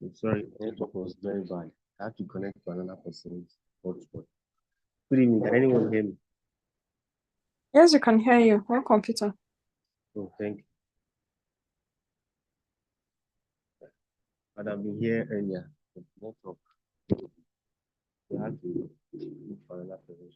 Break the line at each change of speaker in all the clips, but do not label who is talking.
I'm sorry, network was very bad. I had to connect to another person's hotspot. Good evening. Can anyone hear me?
Yes, you can hear you. On computer.
Oh, thank you. But I've been here earlier. The network. We had to look for another person.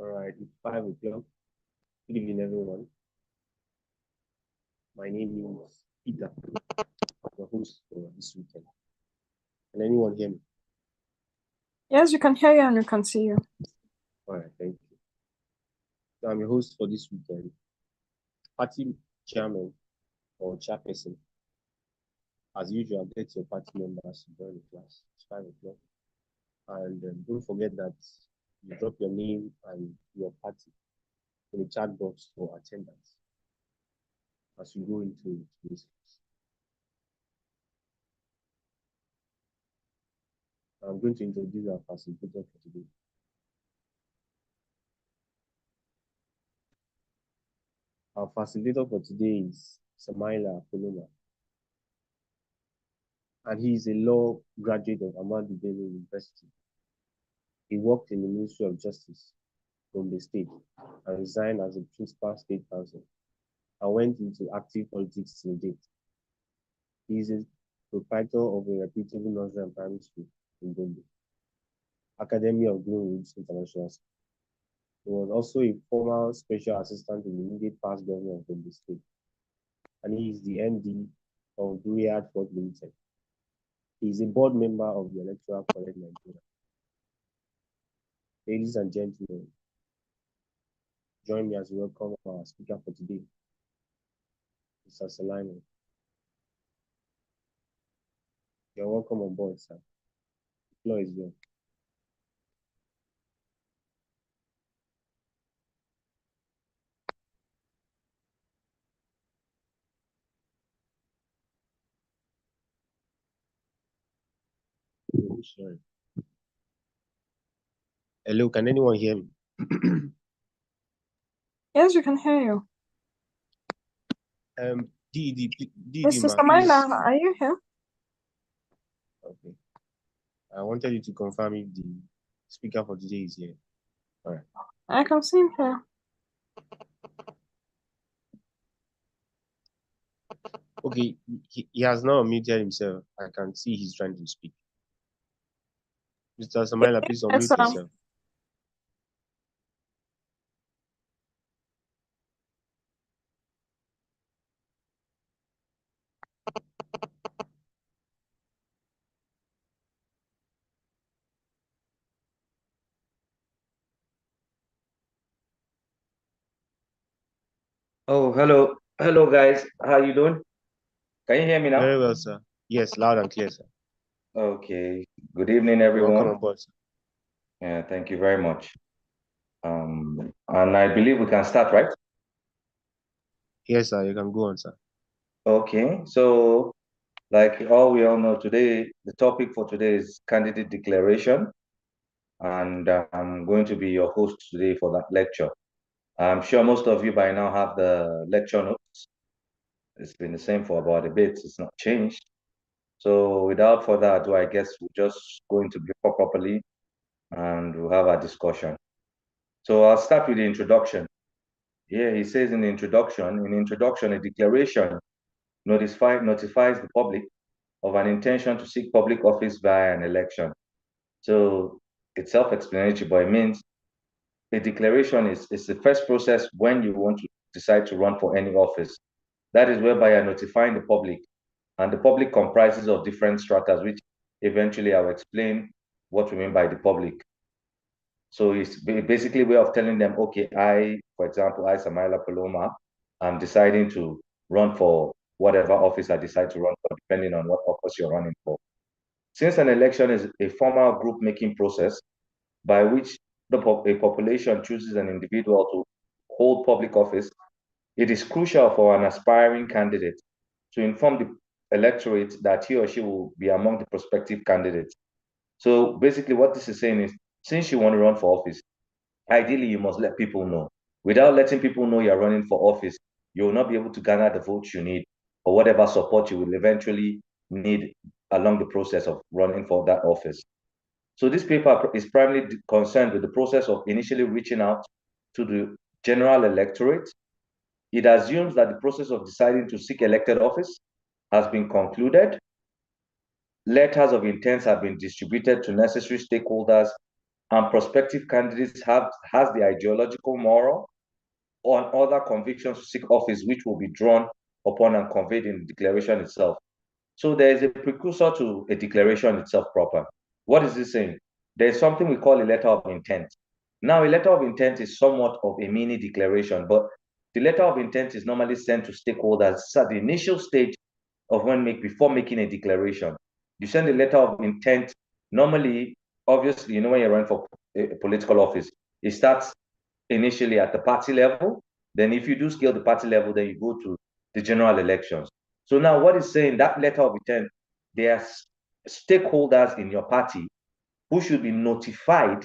All right, it's 5 o'clock. Good evening, everyone. My name is Peter, the host for this weekend. Can anyone hear me?
Yes, you can hear you and we can see you.
All right, thank you. So I'm your host for this weekend. Party chairman or chairperson. As usual, get your party members to join the class. It's 5 o'clock. And don't forget that you drop your name and your party in the chat box for attendance as you go into this class. I'm going to introduce our facilitator for today. Our facilitator for today is Samaila Apoloma, and he is a law graduate of Ahmadu Bello University. He worked in the Ministry of Justice from the state and resigned as a principal state counsel and went into active politics till date. He is a proprietor of a reputable nursery and primary school in Gombe, Academy of Greenwoods International School. He was also a former special assistant to the immediate past governor of Gombe State, and he is the MD of Duriad Fort Limited. He is a board member of the Electoral College Nigeria. Ladies and gentlemen, join me as we welcome our speaker for today, Mr. Salami. You're welcome on board, sir. The floor is yours. Oh, sorry. Hello, can anyone hear me?
Yes, you can hear you.
Mr.
Mr. Samaila, are you here?
Okay. I wanted you to confirm if the speaker for today is here. All right.
I can see him here.
Okay, he has now muted himself. I can see he's trying to speak. Mr. Samaila, please unmute yourself.
Oh, hello, guys. How you doing? Can you hear me now?
Very well, sir. Yes, loud and clear, sir.
Okay. Good evening,
You're welcome
everyone.
on board, sir.
Yeah, thank you very much. And I believe we can start, right?
Yes, sir. You can go on, sir.
Okay. So, like we all know today, the topic for today is candidate declaration, and I'm going to be your host today for that lecture. I'm sure most of you by now have the lecture notes. It's been the same for about a bit. It's not changed. So, without further ado, I guess we're just going to before properly and we'll have our discussion. So I'll start with the introduction. Here he says in introduction, a declaration notifies the public of an intention to seek public office via an election. So it's self-explanatory, but it means a declaration is the first process when you want to decide to run for any office. That is whereby you're notifying the public, and the public comprises of different stratas, which eventually I'll explain what we mean by the public. So it's basically a way of telling them, okay, for example, Samaila Paloma, I'm deciding to run for whatever office I decide to run for, depending on what office you're running for. Since an election is a formal group-making process by which a population chooses an individual to hold public office, it is crucial for an aspiring candidate to inform the electorate that he or she will be among the prospective candidates. So basically what this is saying is, since you want to run for office, ideally you must let people know. Without letting people know you're running for office, you will not be able to garner the votes you need or whatever support you will eventually need along the process of running for that office. So this paper is primarily concerned with the process of initially reaching out to the general electorate. It assumes that the process of deciding to seek elected office has been concluded. Letters of intent have been distributed to necessary stakeholders, and prospective candidates has the ideological, moral, or other convictions to seek office, which will be drawn upon and conveyed in the declaration itself. So there is a precursor to a declaration itself proper. What is this saying? There's something we call a letter of intent. Now, a letter of intent is somewhat of a mini declaration, but the letter of intent is normally sent to stakeholders at the initial stage of before making a declaration. You send a letter of intent. Normally, obviously, when you're running for a political office, it starts initially at the party level. Then if you do scale the party level, then you go to the general elections. So now what is saying that letter of intent, there are stakeholders in your party who should be notified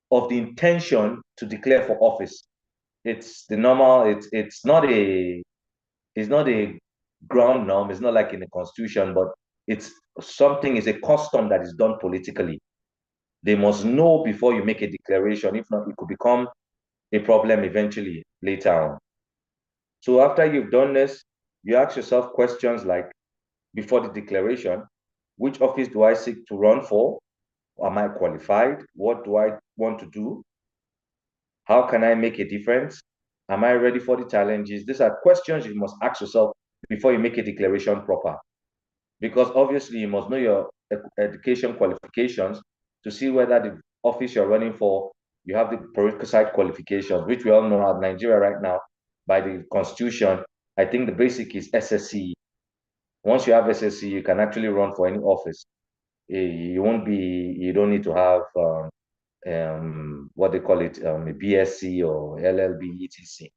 of the intention to declare for office. It's the normal, it's not a ground norm, it's not like in the constitution, but it's is a custom that is done politically. They must know before you make a declaration. If not, it could become a problem eventually later on. So after you've done this, you ask yourself questions like, before the declaration, which office do I seek to run for? Am I qualified? What do I want to do? How can I make a difference? Am I ready for the challenges? These are questions you must ask yourself before you make a declaration proper. Because obviously you must know your education qualifications to see whether the office you're running for, you have the prerequisite qualifications, which we all know at Nigeria right now by the constitution. I think the basic is SSC. Once you have SSC, you can actually run for any office. You don't need to have what they call it, a BSc or LLB, etc.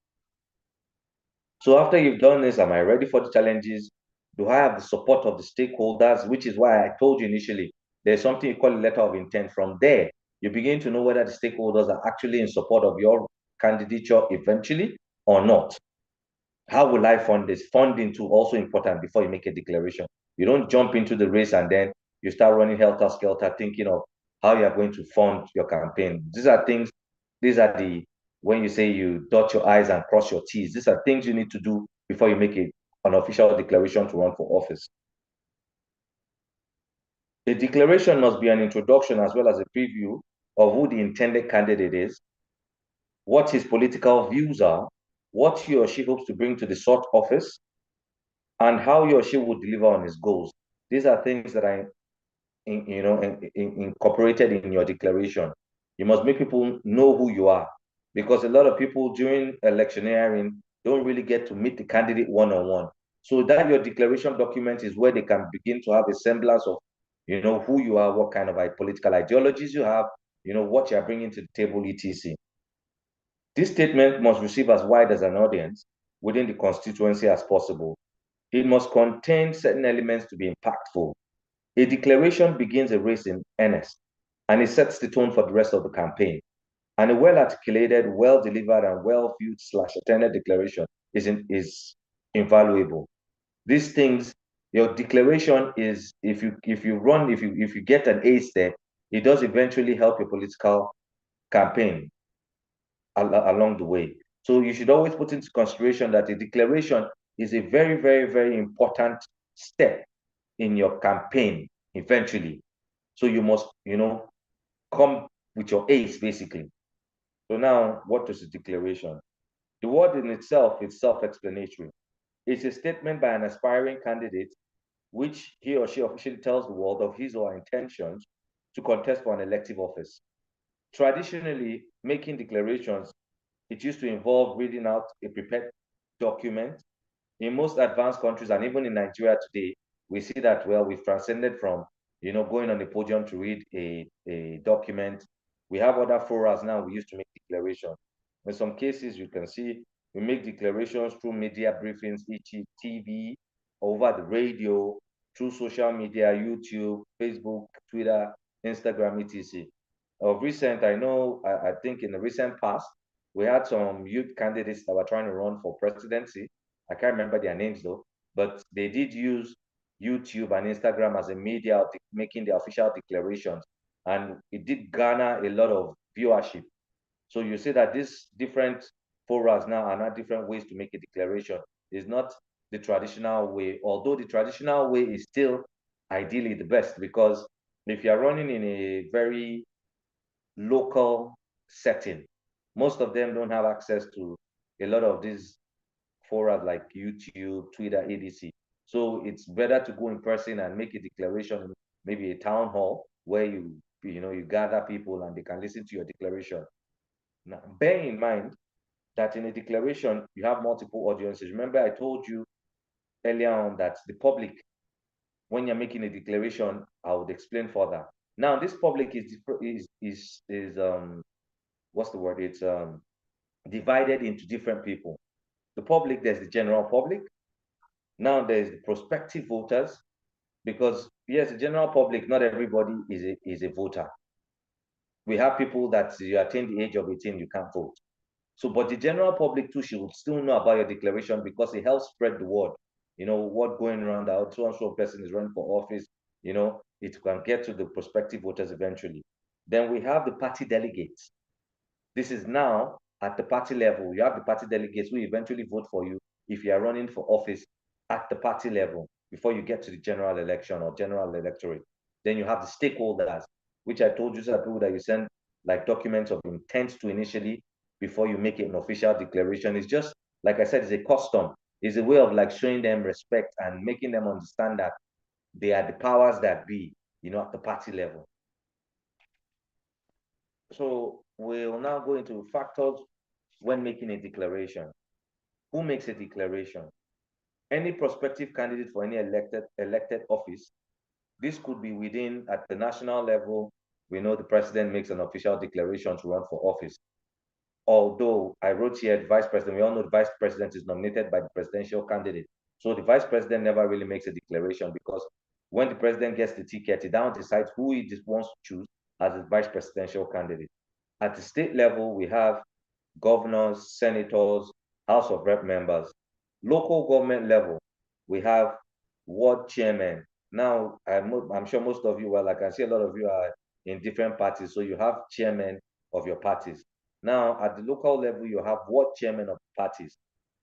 So after you've done this, am I ready for the challenges? Do I have the support of the stakeholders? Which is why I told you initially, there's something you call a letter of intent. From there, you begin to know whether the stakeholders are actually in support of your candidature eventually or not. How will I fund this? Funding too, also important before you make a declaration. You don't jump into the race and then you start running helter-skelter thinking of how you're going to fund your campaign. These are when you say you dot your I's and cross your T's, these are things you need to do before you make an official declaration to run for office. The declaration must be an introduction as well as a preview of who the intended candidate is, what his political views are, what he or she hopes to bring to the sought office, and how he or she will deliver on his goals. These are things that are incorporated in your declaration. You must make people know who you are, because a lot of people during electioneering don't really get to meet the candidate one-on-one. So that your declaration document is where they can begin to have a semblance of, who you are, what kind of political ideologies you have, what you're bringing to the table, etc. This statement must receive as wide as an audience within the constituency as possible. It must contain certain elements to be impactful. A declaration begins a race in earnest, and it sets the tone for the rest of the campaign. And a well-articulated, well-delivered, and well-viewed/attended declaration is invaluable. These things, your declaration is, if you get an ace there, it does eventually help your political campaign along the way. So you should always put into consideration that a declaration is a very, very, very important step in your campaign eventually. So you must, come with your ace, basically. So now, what is a declaration? The word in itself is self-explanatory. It's a statement by an aspiring candidate which he or she officially tells the world of his or her intentions to contest for an elective office. Traditionally, making declarations, it used to involve reading out a prepared document. In most advanced countries, and even in Nigeria today, we see that, well, we've transcended from, going on the podium to read a document. We have other forums now we used to make declarations. In some cases, you can see we make declarations through media briefings, e.g. TV, over the radio, through social media, YouTube, Facebook, Twitter, Instagram, etc. Of recent, I think in the recent past, we had some youth candidates that were trying to run for presidency. I can't remember their names though, but they did use YouTube and Instagram as a media of making the official declarations, and it did garner a lot of viewership. So you see that these different forums now are not different ways to make a declaration. It's not the traditional way, although the traditional way is still ideally the best, because if you're running in a very local setting, most of them don't have access to a lot of these forums like YouTube, Twitter, etc. So it's better to go in person and make a declaration in maybe a town hall where you gather people and they can listen to your declaration. Now, bear in mind that in a declaration, you have multiple audiences. Remember, I told you earlier on that the public, when you're making a declaration, I would explain further. Now, this public is what's the word? It's divided into different people. The public, there's the general public. Now there's the prospective voters, because yes, the general public, not everybody is a voter. We have people that you attain the age of 18, you can't vote. So, but the general public too should still know about your declaration, because it helps spread the word. What going around out, so and so person is running for office, it can get to the prospective voters eventually. Then we have the party delegates. This is now at the party level. You have the party delegates who eventually vote for you if you are running for office at the party level before you get to the general election or general electorate. Then you have the stakeholders, which I told you are people that you send like documents of intent to initially before you make it an official declaration. It's just, like I said, it's a custom. It's a way of like showing them respect and making them understand that they are the powers that be, at the party level. So we'll now go into factors when making a declaration. Who makes a declaration? Any prospective candidate for any elected office. This could be within, at the national level, we know the president makes an official declaration to run for office. Although I wrote here, the vice president, we all know the vice president is nominated by the presidential candidate. So the vice president never really makes a declaration, because when the president gets the ticket, he now decides who he just wants to choose as his vice presidential candidate. At the state level, we have governors, senators, House of Rep members. Local government level, we have ward chairmen. Now, I'm sure most of you, well, I can see a lot of you are in different parties, so you have chairmen of your parties. Now, at the local level, you have ward chairmen of parties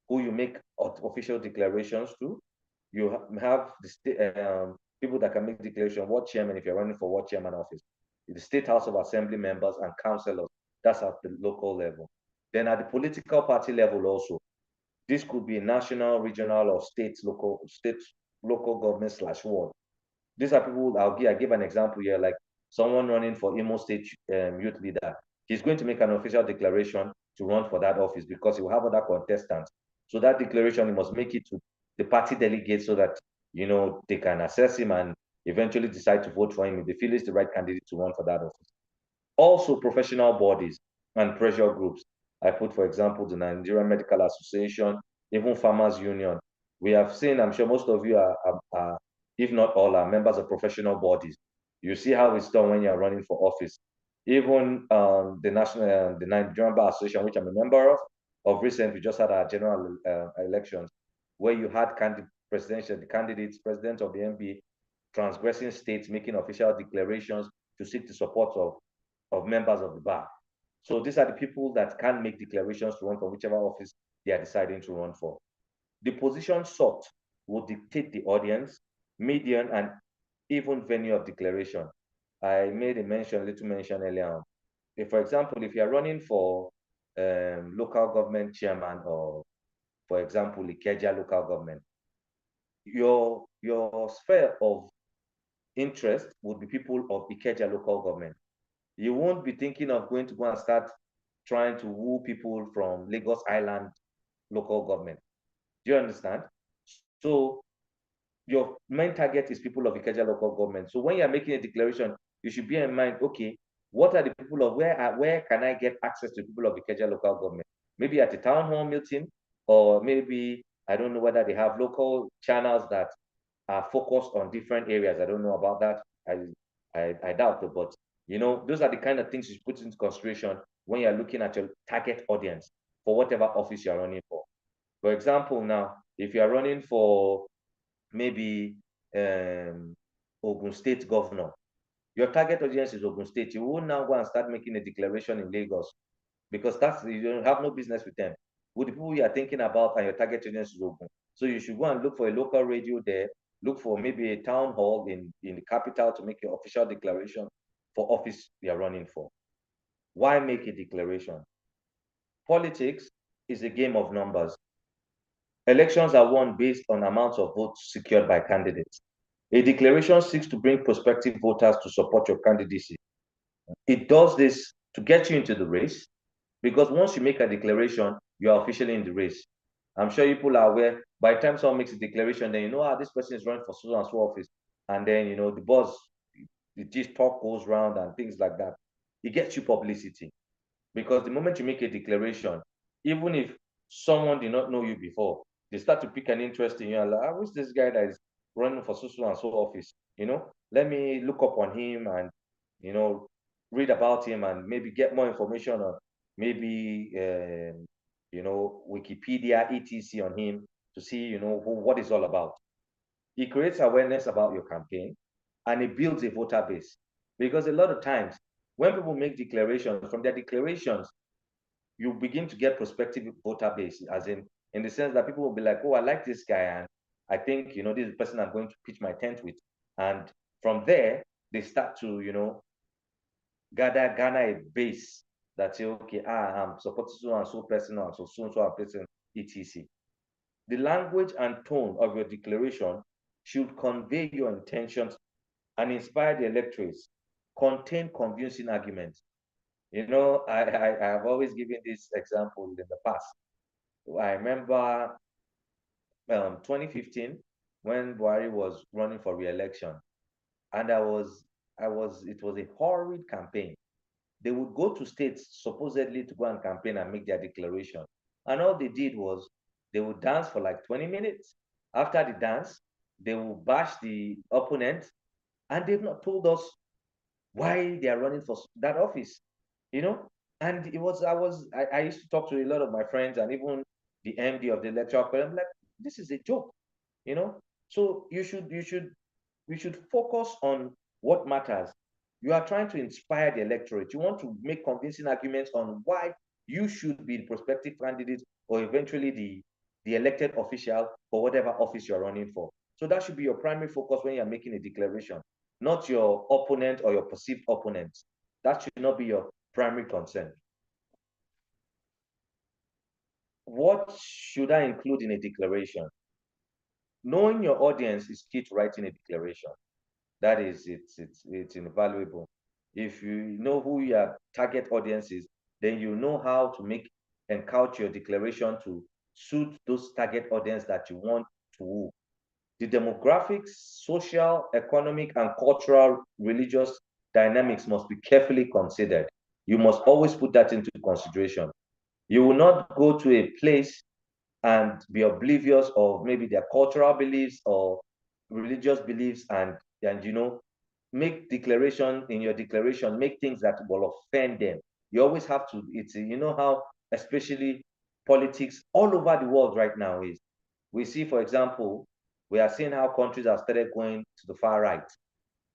who you make official declarations to. You have the people that can make declaration, ward chairman, if you're running for ward chairman office. The State House of Assembly members and councillors, that's at the local level. Then at the political party level also, this could be national, regional, or local government / ward. These are people, I give an example here, like someone running for Imo State youth leader. He's going to make an official declaration to run for that office because he will have other contestants. So that declaration, you must make it to the party delegates so that, they can assess him and eventually decide to vote for him if they feel he's the right candidate to run for that office. Also, professional bodies and pressure groups. I put, for example, the Nigerian Medical Association, even Farmers Union. We have seen, I'm sure most of you are, if not all, are members of professional bodies. You see how it's done when you're running for office. Even the Nigerian Bar Association, which I'm a member of recent, we just had our general elections, where you had the candidates, president of the MB, transgressing states, making official declarations to seek the support of members of the bar. So these are the people that can make declarations to run for whichever office they are deciding to run for. The position sought will dictate the audience, median, and even venue of declaration. I made a little mention earlier on. If, for example, if you're running for local government chairman or, for example, Ikeja local government, your sphere of interest would be people of Ikeja local government. You won't be thinking of going to go and start trying to woo people from Lagos Island local government. Do you understand? So your main target is people of Ikeja local government. So when you're making a declaration, you should bear in mind, okay, what are the people of where can I get access to people of Ikeja local government? Maybe at a town hall meeting, or maybe I don't know whether they have local channels that are focused on different areas. I don't know about that. I doubt it, but those are the kind of things you put into consideration when you're looking at your target audience for whatever office you're running for. For example, now, if you're running for maybe Ogun State governor, your target audience is Ogun State. You will now go and start making a declaration in Lagos because you have no business with them. With the people you are thinking about and your target audience is Ogun. So you should go and look for a local radio there, look for maybe a town hall in the capital to make your official declaration for office you are running for. Why make a declaration? Politics is a game of numbers. Elections are won based on amounts of votes secured by candidates. A declaration seeks to bring prospective voters to support your candidacy. It does this to get you into the race, because once you make a declaration, you are officially in the race. I'm sure people are aware, by the time someone makes a declaration, then this person is running for so and so office. And then, the buzz, this talk goes around and things like that. It gets you publicity. Because the moment you make a declaration, even if someone did not know you before, they start to pick an interest in you. Like, I wish this guy that is running for so and so office, let me look up on him and, read about him and maybe get more information on maybe, Wikipedia, etc. on him to see, what it's all about. It creates awareness about your campaign and it builds a voter base. Because a lot of times when people make declarations, from their declarations, you begin to get prospective voter base, as in the sense that people will be like, oh, I like this guy, and I think, this is the person I'm going to pitch my tent with. And from there, they start to, garner a base that say, okay, I'm supporting so and so person, and so and so person, etc. The language and tone of your declaration should convey your intentions and inspire the electorates, contain convincing arguments. I have always given this example in the past. I remember 2015 when Buhari was running for re-election, and it was a horrid campaign. They would go to states supposedly to go and campaign and make their declaration, and all they did was they would dance for like 20 minutes. After the dance, they would bash the opponent, and they've not told us why they are running for that office. And I used to talk to a lot of my friends and even the MD of the electoral college. I'm like, this is a joke. So you should focus on what matters. You are trying to inspire the electorate. You want to make convincing arguments on why you should be the prospective candidate or eventually the elected official for whatever office you're running for. So that should be your primary focus when you're making a declaration, not your opponent or your perceived opponent. That should not be your primary concern. What should I include in a declaration? Knowing your audience is key to writing a declaration. That is, it's invaluable. If you know who your target audience is, then you know how to and couch your declaration to suit those target audience that you want to woo. The demographics, social, economic, and cultural, religious dynamics must be carefully considered. You must always put that into consideration. You will not go to a place and be oblivious of maybe their cultural beliefs or religious beliefs and make declaration in your declaration, make things that will offend them. You always have to, how especially politics all over the world right now is. We see, for example, we are seeing how countries have started going to the far right.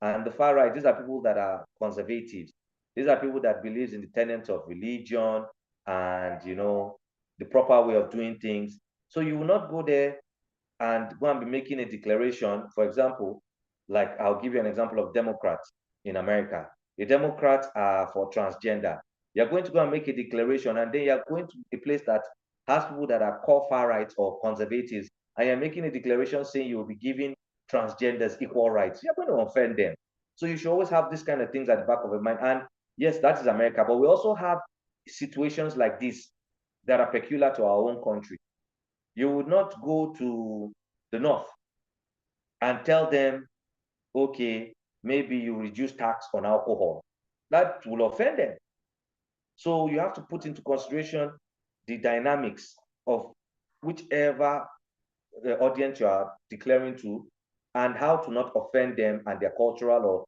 And the far right, these are people that are conservatives. These are people that believe in the tenets of religion and, the proper way of doing things. So you will not go there and go and be making a declaration. For example, like I'll give you an example of Democrats in America. The Democrats are for transgender. You're going to go and make a declaration, and then you're going to a place that has people that are called far right or conservatives, and you're making a declaration saying you will be giving transgenders equal rights. You're going to offend them. So you should always have these kind of things at the back of your mind. And yes, that is America, but we also have situations like this that are peculiar to our own country. You would not go to the north and tell them, okay, maybe you reduce tax on alcohol. That will offend them. So you have to put into consideration the dynamics of whichever audience you are declaring to and how to not offend them and their cultural or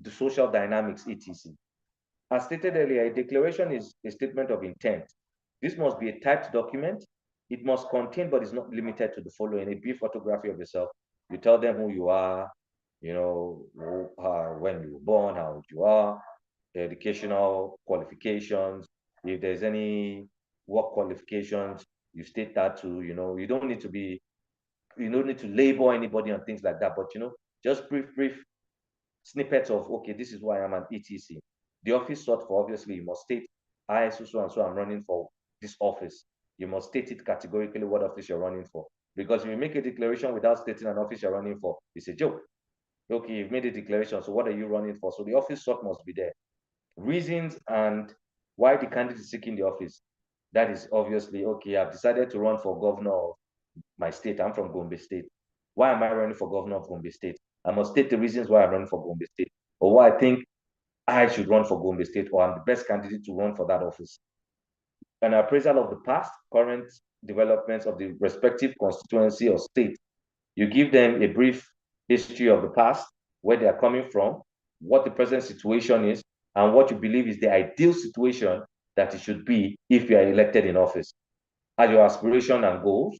the social dynamics, etc. As stated earlier, a declaration is a statement of intent. This must be a typed document. It must contain, but is not limited to the following: a brief photography of yourself. You tell them who you are, when you were born, how old you are, educational qualifications. If there's any work qualifications, you state that too. You don't need to label anybody and things like that, but just brief snippets of, okay, this is who I am and etc. The office sought for, obviously, you must state, I, so and so, I'm running for this office. You must state it categorically what office you're running for. Because if you make a declaration without stating an office you're running for, it's a joke. Okay, you've made a declaration, so what are you running for? So the office sought must be there. Reasons and why the candidate is seeking the office. That is obviously, okay, I've decided to run for governor of my state. I'm from Gombe State. Why am I running for governor of Gombe State? I must state the reasons why I'm running for Gombe State, or why I think I should run for Gombe State, or I'm the best candidate to run for that office. An appraisal of the past, current developments of the respective constituency or state. You give them a brief history of the past, where they are coming from, what the present situation is, and what you believe is the ideal situation that it should be if you are elected in office. As your aspiration and goals,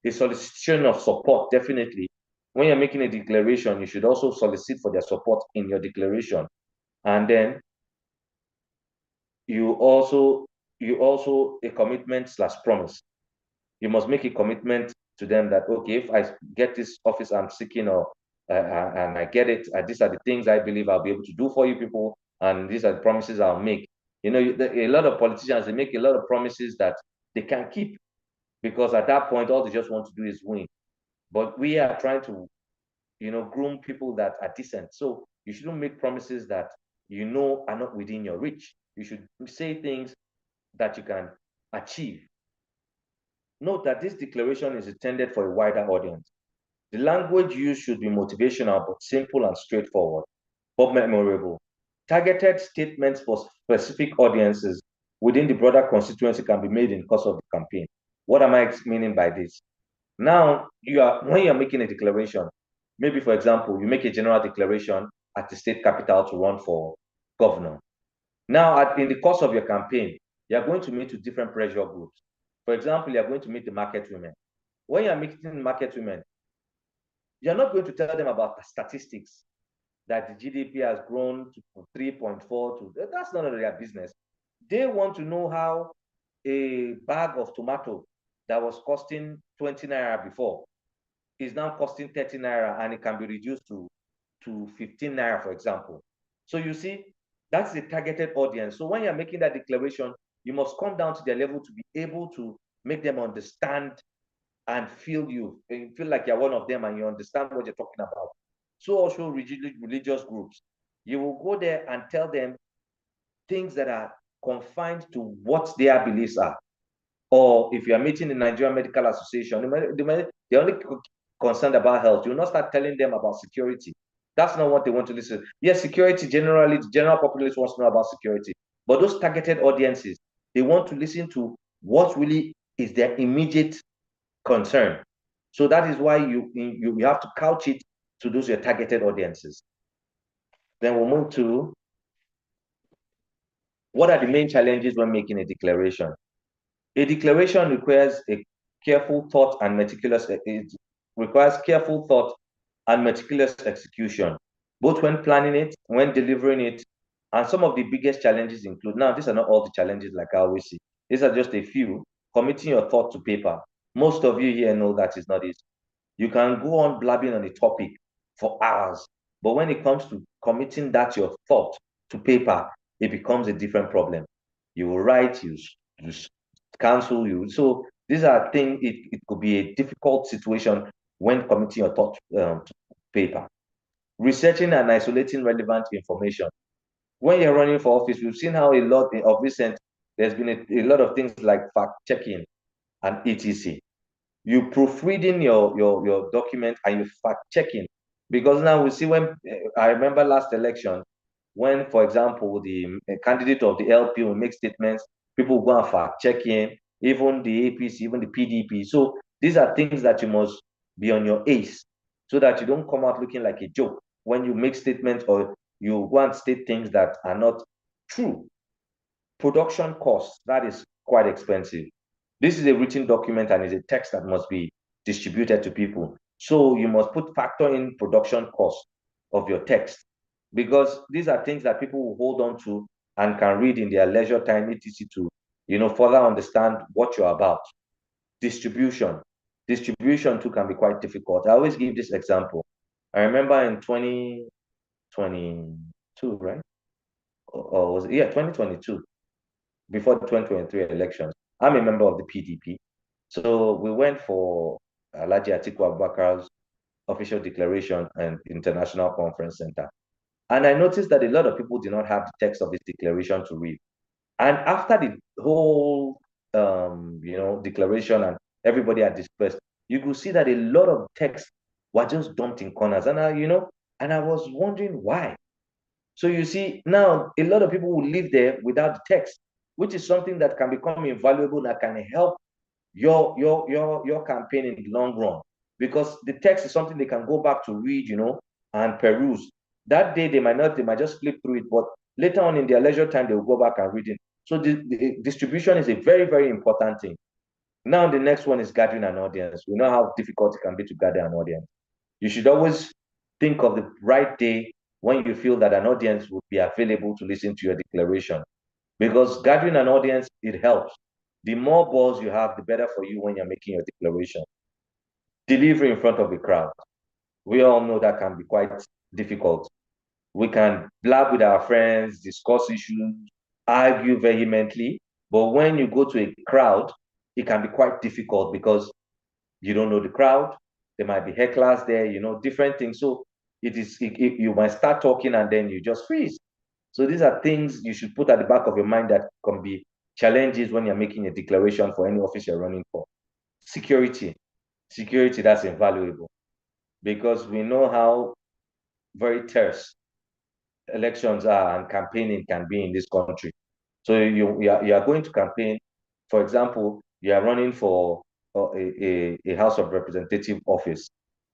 a solicitation of support, definitely. When you're making a declaration, you should also solicit for their support in your declaration. And then you also a commitment / promise. You must make a commitment to them that, okay, if I get this office I'm seeking, or and I get it, these are the things I believe I'll be able to do for you people, and these are the promises I'll make. A lot of politicians, they make a lot of promises that they can't keep, because at that point, all they just want to do is win. But we are trying to, groom people that are decent. So you shouldn't make promises that are not within your reach. You should say things that you can achieve. Note that this declaration is intended for a wider audience. The language used should be motivational, but simple and straightforward, but memorable. Targeted statements for specific audiences within the broader constituency can be made in the course of the campaign. What am I meaning by this? Now, when you're making a declaration, maybe, for example, you make a general declaration at the state capital to run for governor. Now, in the course of your campaign, you're going to meet with different pressure groups. For example, you're going to meet the market women. When you're meeting market women, you're not going to tell them about the statistics that the GDP has grown to 3.4 to, that's none of their business. They want to know how a bag of tomato that was costing 20 naira before is now costing 30 naira, and it can be reduced to 15 naira, for example. So you see, that's the targeted audience. So when you're making that declaration, you must come down to their level to be able to make them understand and feel like you're one of them and you understand what you're talking about. So also religious groups, you will go there and tell them things that are confined to what their beliefs are. Or if you are meeting the Nigerian Medical Association, they're only concerned about health. You'll not start telling them about security. That's not what they want to listen. Yes, security, generally, the general populace wants to know about security. But those targeted audiences, they want to listen to what really is their immediate concern. So that is why you have to couch it to those your targeted audiences. Then we'll move to what are the main challenges when making a declaration? A declaration requires a careful thought and meticulous, it requires careful thought and meticulous execution, both when planning it, when delivering it. And some of the biggest challenges include, now, these are not all the challenges like I always see. These are just a few. Committing your thought to paper. Most of you here know that is not easy. You can go on blabbing on a topic for hours, but when it comes to committing that your thought to paper, it becomes a different problem. You will write, you cancel, you. So these are things, it could be a difficult situation when committing your thought to paper. Researching and isolating relevant information. When you're running for office, we've seen how a lot of recent, there's been a lot of things like fact checking and etc. You proofreading your document and you fact checking, because now we see when I remember last election when, for example, the candidate of the LP will make statements, people go and fact checking, even the APC, even the PDP. So these are things that you must be on your ace so that you don't come out looking like a joke when you make statements or you go and state things that are not true. Production costs, that is quite expensive. This is a written document and is a text that must be distributed to people. So you must factor in production cost of your text, because these are things that people will hold on to and can read in their leisure time, etc. to, further understand what you're about. Distribution. Distribution too can be quite difficult. I always give this example. I remember in 2022, right? Or was it, yeah, 2022, before the 2023 elections. I'm a member of the PDP. So we went for Alhaji Atiku Abubakar's official declaration and International Conference Center. And I noticed that a lot of people did not have the text of his declaration to read. And after the whole, declaration and everybody had dispersed, you could see that a lot of texts were just dumped in corners. And I was wondering why. So you see, now a lot of people will live there without the text, which is something that can become invaluable, that can help your campaign in the long run, because the text is something they can go back to read, and peruse. That day they might just flip through it, but later on in their leisure time they will go back and read it. So the distribution is a very, very important thing. Now the next one is gathering an audience. We know how difficult it can be to gather an audience. You should always think of the right day when you feel that an audience would be available to listen to your declaration, because gathering an audience, it helps. The more balls you have, the better for you when you're making your declaration. Delivery in front of the crowd. We all know that can be quite difficult. We can blab with our friends, discuss issues, argue vehemently, but when you go to a crowd, it can be quite difficult because you don't know the crowd. There might be hecklers there, different things. So you might start talking and then you just freeze. So these are things you should put at the back of your mind that can be challenges when you're making a declaration for any office you're running for. Security. Security, that's invaluable, because we know how very terse elections are and campaigning can be in this country. So you are going to campaign. For example, you are running for a House of Representative office.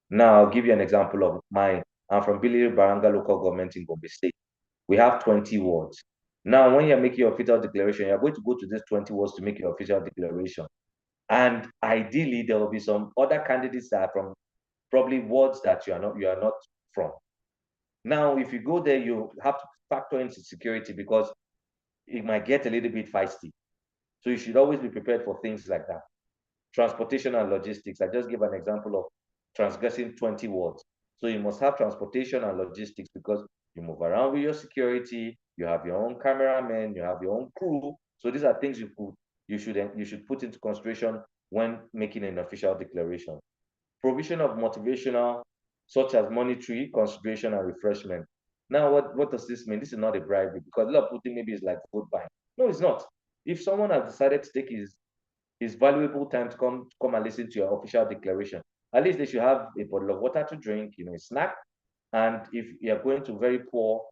Now, I'll give you an example of mine. I'm from Biliri Baranga local government in Gombe State. We have 20 wards. Now, when you're making your official declaration, you're going to go to these 20 wards to make your official declaration. And ideally, there will be some other candidates that are from probably wards that you are not from. Now, if you go there, you have to factor into security, because it might get a little bit feisty. So you should always be prepared for things like that. Transportation and logistics. I just give an example of transgressing 20 wards. So you must have transportation and logistics, because you move around with your security, you have your own cameramen, you have your own crew. So these are things you should put into consideration when making an official declaration. Provision of motivational, such as monetary consideration and refreshment. Now, what does this mean? This is not a bribery, because a lot of people think maybe it's like food buying. No, it's not. If someone has decided to take his It's valuable time to come and listen to your official declaration. At least they should have a bottle of water to drink, a snack. And if you're going to very poor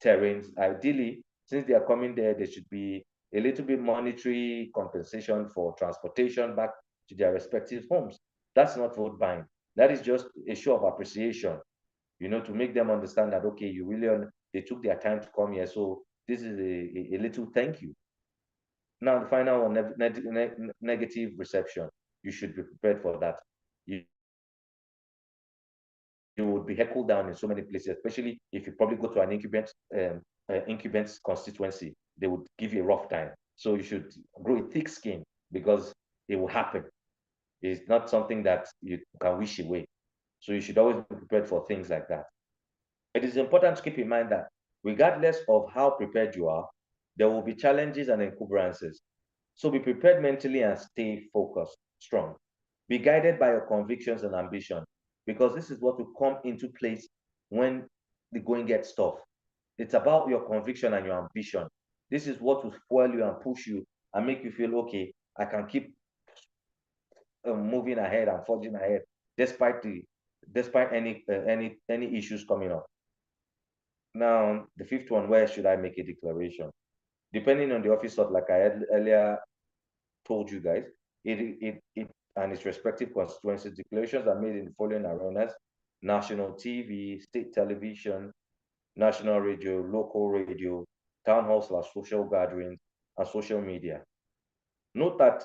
terrains, ideally, since they are coming there, there should be a little bit monetary compensation for transportation back to their respective homes. That's not vote buying. That is just a show of appreciation, to make them understand that, okay, they took their time to come here. So this is a little thank you. Now, the final one, negative reception. You should be prepared for that. You would be heckled down in so many places, especially if you probably go to an incumbent constituency. They would give you a rough time. So you should grow a thick skin because it will happen. It's not something that you can wish away. So you should always be prepared for things like that. It is important to keep in mind that regardless of how prepared you are, there will be challenges and encumbrances. So be prepared mentally and stay focused, strong. Be guided by your convictions and ambition, because this is what will come into place when the going gets tough. It's about your conviction and your ambition. This is what will fuel you and push you and make you feel, okay, I can keep moving ahead and forging ahead despite any issues coming up. Now, the fifth one, where should I make a declaration? Depending on the office of, like I had earlier told you guys, it and its respective constituencies, declarations are made in the following arenas: national TV, state television, national radio, local radio, town halls/social gatherings, and social media. Note that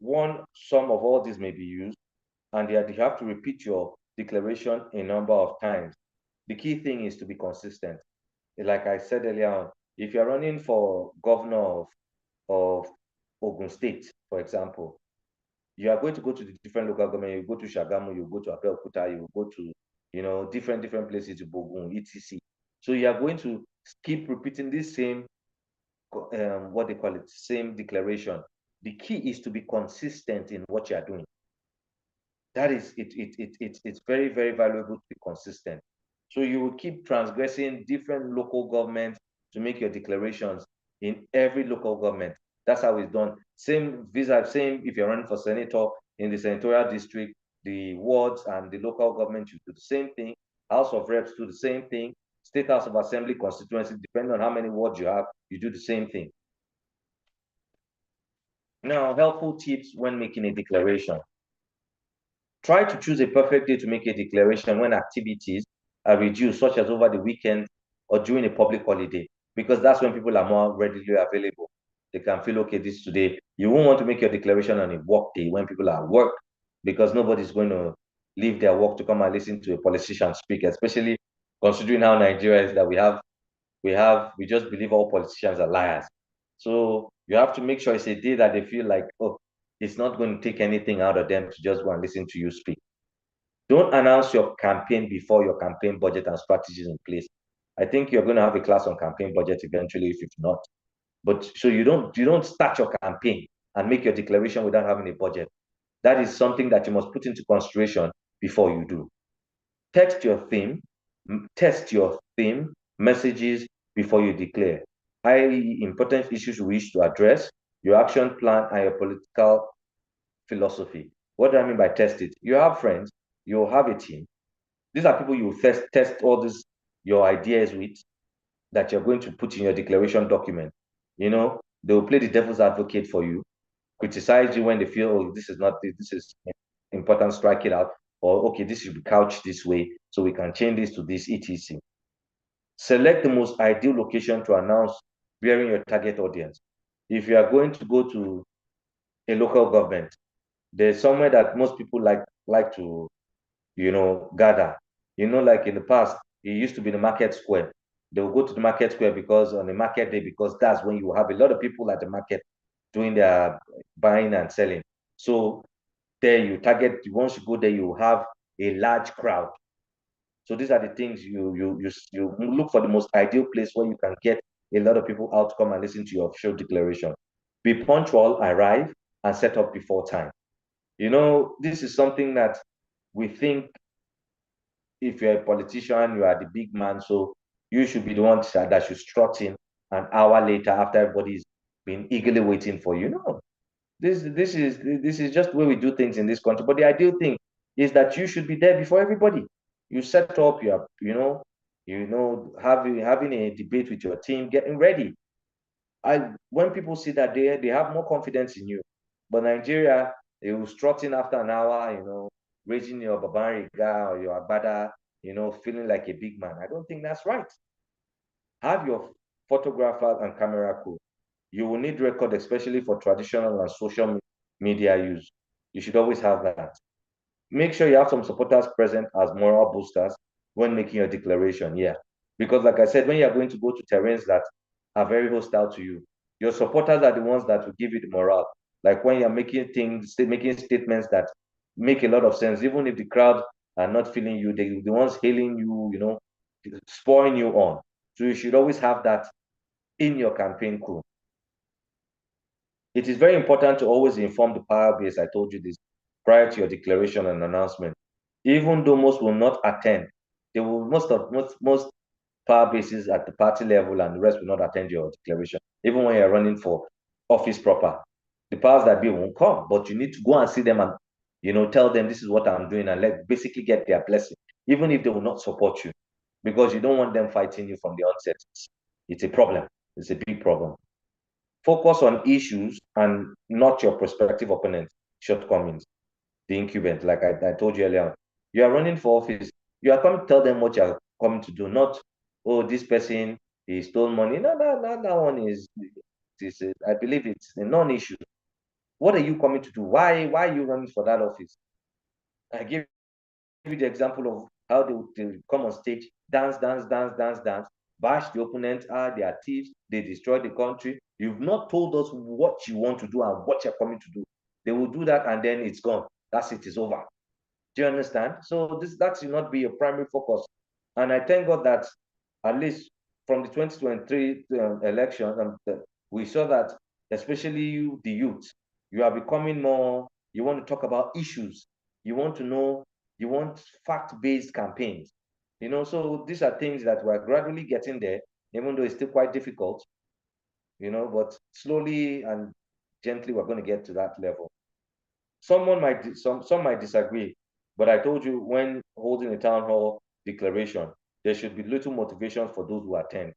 some of all these may be used, and you have to repeat your declaration a number of times. The key thing is to be consistent. Like I said earlier on, if you're running for governor of Ogun State, for example, you are going to go to the different local government. You go to Shagamu, you go to Abeokuta, you go to different places, to Bogun, etc. So you are going to keep repeating this same what they call it, same declaration. The key is to be consistent in what you are doing. That is it's very, very valuable to be consistent. So you will keep transgressing different local governments to make your declarations in every local government. That's how it's done. Same if you're running for senator in the senatorial district, the wards and the local government, you do the same thing. House of Reps do the same thing. State House of Assembly constituency, depending on how many wards you have, you do the same thing. Now, helpful tips when making a declaration. Try to choose a perfect day to make a declaration when activities are reduced, such as over the weekend or during a public holiday, because that's when people are more readily available. They can feel, okay, this today. You won't want to make your declaration on a work day when people are at work, because nobody's going to leave their work to come and listen to a politician speak, especially considering how Nigeria is, that we just believe all politicians are liars. So you have to make sure it's a day that they feel like, oh, it's not going to take anything out of them to just go and listen to you speak. Don't announce your campaign before your campaign budget and strategies in place. I think you're going to have a class on campaign budget eventually, if not. But so you don't start your campaign and make your declaration without having a budget. That is something that you must put into consideration before you do. Test your theme messages before you declare. Highly important issues you wish to address, your action plan, and your political philosophy. What do I mean by test it? You have friends, you have a team. These are people you test all these your ideas with, that you're going to put in your declaration document. They will play the devil's advocate for you, criticize you when they feel, oh, this is important, strike it out, or okay, this should be couched this way, so we can change this to this, etc. Select the most ideal location to announce bearing your target audience. If you are going to go to a local government, there's somewhere that most people like to gather. Like in the past, it used to be the market square. They will go to the market square because on the market day, because that's when you have a lot of people at the market doing their buying and selling. So there you target, once you go there, you have a large crowd. So these are the things you look for, the most ideal place where you can get a lot of people out to come and listen to your official declaration. Be punctual, arrive, and set up before time. This is something that we think, if you're a politician, you are the big man, so you should be the one that should strut in an hour later after everybody's been eagerly waiting for you. No, This is just the way we do things in this country. But the ideal thing is that you should be there before everybody. You set up your, having a debate with your team, getting ready. When people see that they have more confidence in you. But Nigeria, they will strut in after an hour, raising your babariga or your agbada, feeling like a big man. I don't think that's right. Have your photographer and camera crew. You will need record, especially for traditional and social media use. You should always have that. Make sure you have some supporters present as moral boosters when making your declaration. Yeah. Because like I said, when you're going to go to terrains that are very hostile to you, your supporters are the ones that will give you the morale. Like when you're making statements that make a lot of sense, even if the crowd are not feeling you, they're the ones hailing you, spurring you on. So you should always have that in your campaign crew. It is very important to always inform the power base, I told you this, prior to your declaration and announcement. Even though most will not attend, they will most power bases at the party level and the rest will not attend your declaration, even when you're running for office proper. The powers that be won't come, but you need to go and see them and tell them this is what I'm doing and basically get their blessing, even if they will not support you, because you don't want them fighting you from the onset. It's a problem. It's a big problem. Focus on issues and not your prospective opponent's shortcomings. The incumbent, like I told you earlier, you are running for office. You are coming to tell them what you are coming to do, not, oh, this person, he stole money. No, that one is I believe it's a non-issue. What are you coming to do? Why are you running for that office? I give you the example of how they come on stage, dance, bash the opponent, they are thieves, they destroy the country. You've not told us what you want to do and what you're coming to do. They will do that and then it's gone. That's it, it's over. Do you understand? So that should not be your primary focus. And I thank God that at least from the 2023 election, we saw that especially you, the youth, you are becoming more, you want to talk about issues. You want to know, you want fact-based campaigns. So these are things that we're gradually getting there, even though it's still quite difficult, but slowly and gently we're going to get to that level. Some might disagree, but I told you when holding a town hall declaration, there should be little motivation for those who attend,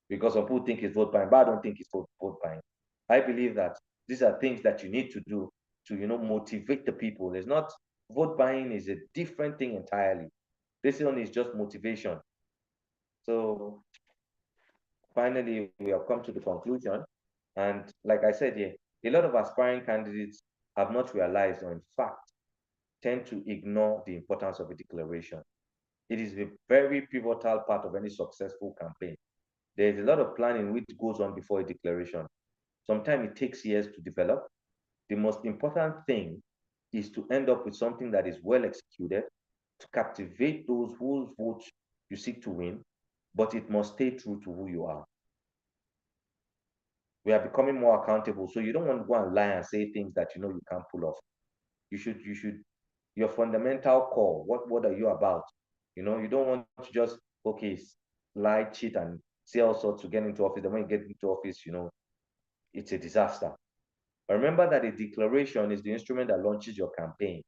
because some people think it's vote buying, but I don't think it's vote buying. I believe that these are things that you need to do to motivate the people. It's not vote buying is a different thing entirely. This one is just motivation. So finally, we have come to the conclusion. And like I said here, a lot of aspiring candidates have not realized, or in fact, tend to ignore the importance of a declaration. It is a very pivotal part of any successful campaign. There is a lot of planning which goes on before a declaration. Sometimes it takes years to develop. The most important thing is to end up with something that is well executed to captivate those whose votes you seek to win, but it must stay true to who you are. We are becoming more accountable, so you don't want to go and lie and say things that you can't pull off. You should your fundamental core, what are you about? You don't want to just lie, cheat, and say all sorts to get into office. And when you get into office, it's a disaster. But remember that a declaration is the instrument that launches your campaign.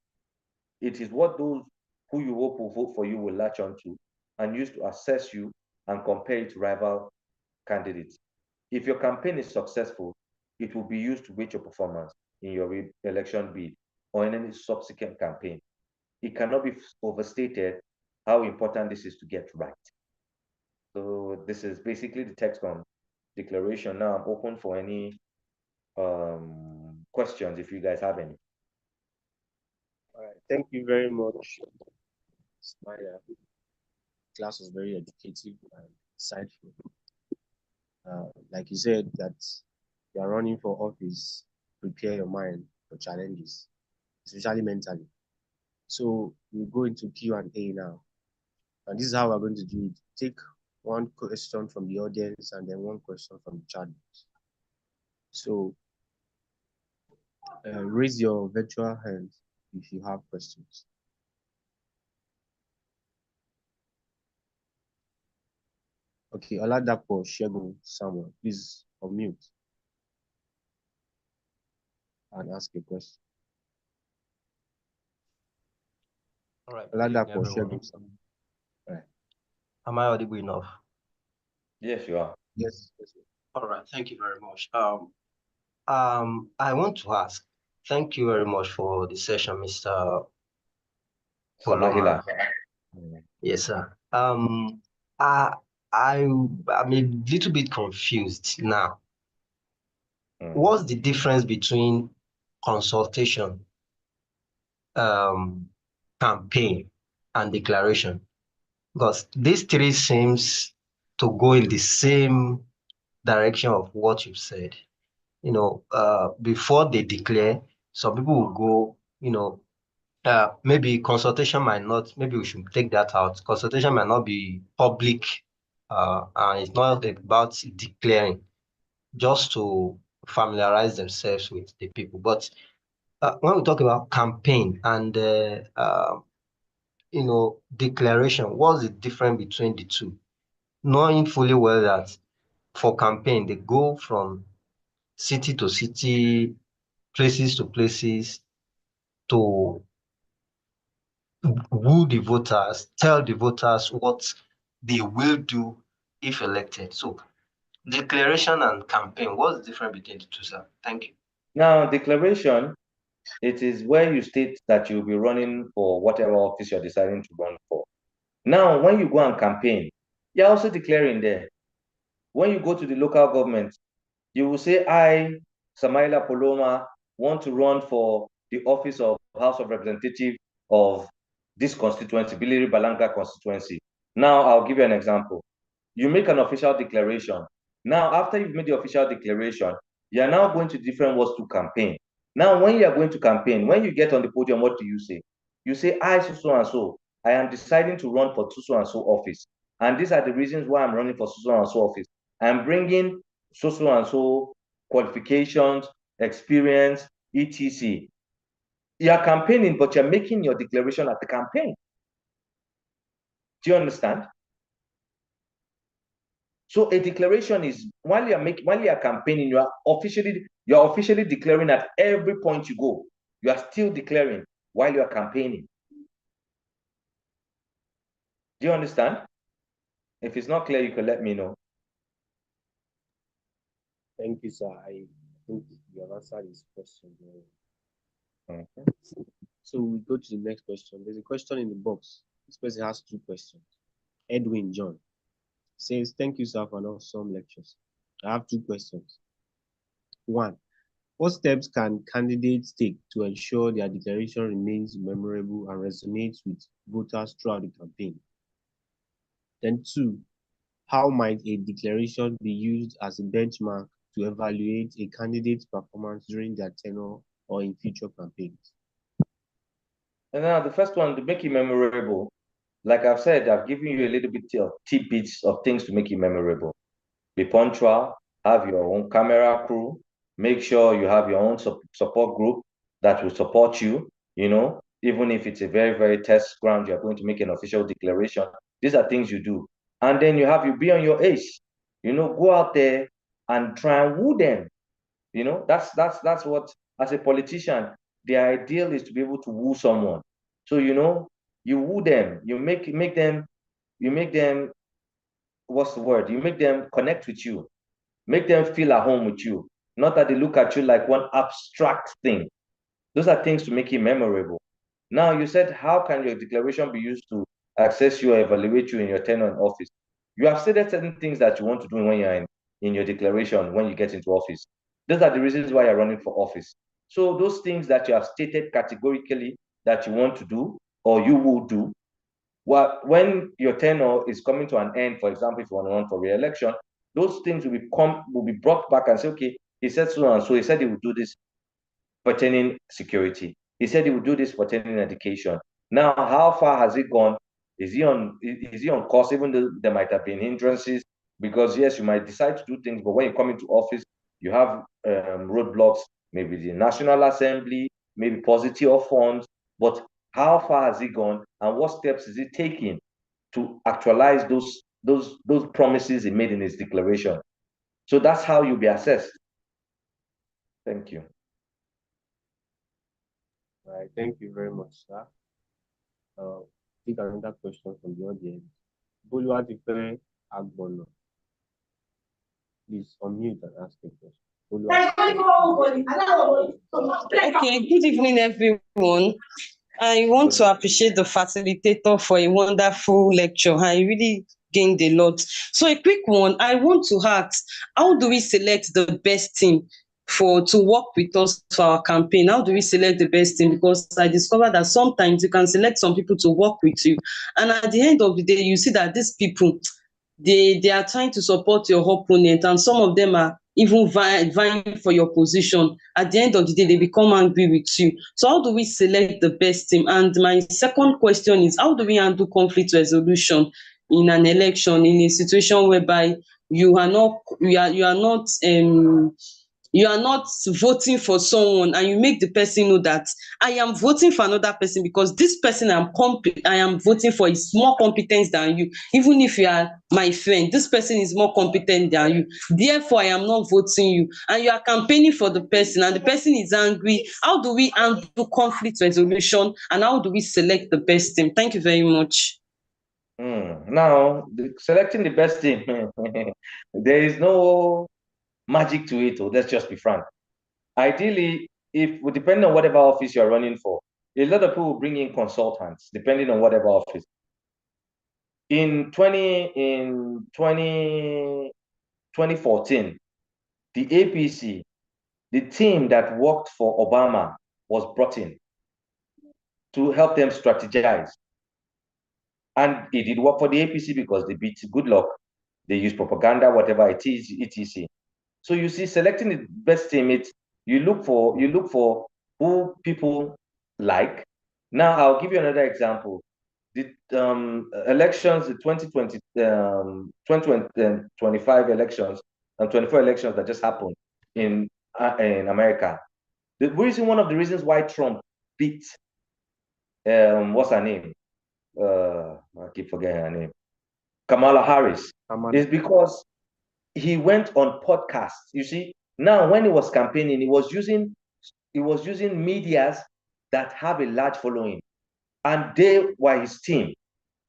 It is what those who you hope will vote for you will latch onto and use to assess you and compare it to rival candidates. If your campaign is successful, it will be used to rate your performance in your election bid or in any subsequent campaign. It cannot be overstated how important this is to get right. So this is basically the text on declaration. Now I'm open for any questions if you guys have any.
All right. Thank you very much, Maya. Class was very educative and insightful. Like you said, that you are running for office, prepare your mind for challenges, especially mentally. So we'll go into Q&A now. And this is how we're going to do it. Take one question from the audience and then one question from the chat box. So raise your virtual hand if you have questions. Okay, Oladapo Shegun Samuel, please unmute. and ask a question.
All right.
Oladapo
Everyone.
Shegun, sir. Right.
Am I audible enough?
Yes, you are.
Yes. Yes.
All right. Thank you very much. I want to ask. Thank you very much for the session, Mr.
Samahila.
Poloma. Yes, sir. I I'm a little bit confused now. What's the difference between consultation, campaign, and declaration? Because these three seems to go in the same direction of what you've said. Before they declare, some people will go, maybe consultation might not, maybe we should take that out. Consultation might not be public, and it's not about declaring, just to familiarize themselves with the people. But when we talk about campaign and declaration, what's the difference between the two? Knowing fully well that for campaign, they go from city to city, places to places to woo the voters, tell the voters what they will do if elected. So declaration and campaign, what's the difference between the two, sir? Thank you.
Now, declaration, it is where you state that you'll be running for whatever office you're deciding to run for. Now, when you go and campaign, you're also declaring there. When you go to the local government, you will say, I, Samaila Poloma, want to run for the office of House of Representative of this constituency, Biliri Balanga constituency. Now, I'll give you an example. You make an official declaration. Now, after you've made the official declaration, you are now going to different words to campaign. Now, when you are going to campaign, when you get on the podium, what do you say? You say, I, so and so, I am deciding to run for so and so office. And these are the reasons why I'm running for so and so office. I'm bringing so and so qualifications, experience, etc. You are campaigning, but you're making your declaration at the campaign. Do you understand? So a declaration is while you are campaigning, you are officially declaring at every point you go. You are still declaring while you are campaigning. Do you understand? If it's not clear, you can let me know.
Thank you, sir. I think you have answered this question.
Okay.
So we go to the next question. There's a question in the box. This person has two questions. Edwin John says, thank you, sir, for an awesome lectures. I have two questions. One, what steps can candidates take to ensure their declaration remains memorable and resonates with voters throughout the campaign? Then two, how might a declaration be used as a benchmark to evaluate a candidate's performance during their tenure or in future campaigns?
And now the first one, to make it memorable, like I've said, I've given you a little bit of tidbits of things to make it memorable. Be punctual, have your own camera crew, make sure you have your own support group that will support you, even if it's a very, very test ground, you're going to make an official declaration. These are things you do. And then you be on your ace, go out there and try and woo them. That's what, as a politician, the ideal is to be able to woo someone. So, you woo them, you make them, what's the word? You make them connect with you, make them feel at home with you, not that they look at you like one abstract thing. Those are things to make it memorable. Now, you said, how can your declaration be used to assess you or evaluate you in your tenure in office? You have stated certain things that you want to do when you're in your declaration when you get into office. Those are the reasons why you're running for office. So those things that you have stated categorically that you want to do or you will do, well, when your tenure is coming to an end, for example, if you want to run for re-election, those things will be brought back and say, okay, he said so and so, he said he would do this pertaining security. He said he would do this pertaining education. Now, how far has it gone? Is he on course, even though there might have been hindrances? Because yes, you might decide to do things, but when you come into office, you have roadblocks, maybe the National Assembly, maybe positive of funds, but how far has it gone and what steps is it taking to actualize those promises he made in his declaration? So that's how you'll be assessed. Thank you.
All right, thank you very much, sir. Take another question from the audience. Boluwatife Agbono, please unmute and ask a question.
Okay, good evening, everyone. I want to appreciate the facilitator for a wonderful lecture. I really gained a lot. So, a quick one. I want to ask, how do we select the best team to work with us for our campaign? How do we select the best team? Because I discovered that sometimes you can select some people to work with you, and at the end of the day, you see that these people, they are trying to support your opponent, and some of them are even vying for your position. At the end of the day, they become angry with you. So how do we select the best team? And my second question is, how do we handle conflict resolution in an election, in a situation whereby you are not voting for someone, and you make the person know that I am voting for another person because this person I am voting for is more competent than you. Even if you are my friend, this person is more competent than you. Therefore, I am not voting you. And you are campaigning for the person, and the person is angry. How do we handle conflict resolution, and how do we select the best team? Thank you very much.
Now, selecting the best team, there is no magic to it. Let's just be frank. Ideally, depending on whatever office you're running for, a lot of people bring in consultants, depending on whatever office. In 2014, the APC, the team that worked for Obama, was brought in to help them strategize. And it did work for the APC because they beat Goodluck. They use propaganda, whatever it is, etc. So you see, selecting the best teammates, you look for who people like. Now I'll give you another example. The elections, the 2025 elections and 24 elections that just happened in America. One of the reasons why Trump beat what's her name? I keep forgetting her name. Kamala Harris. Is because he went on podcasts. You see, now when he was campaigning, he was using medias that have a large following, and they were his team.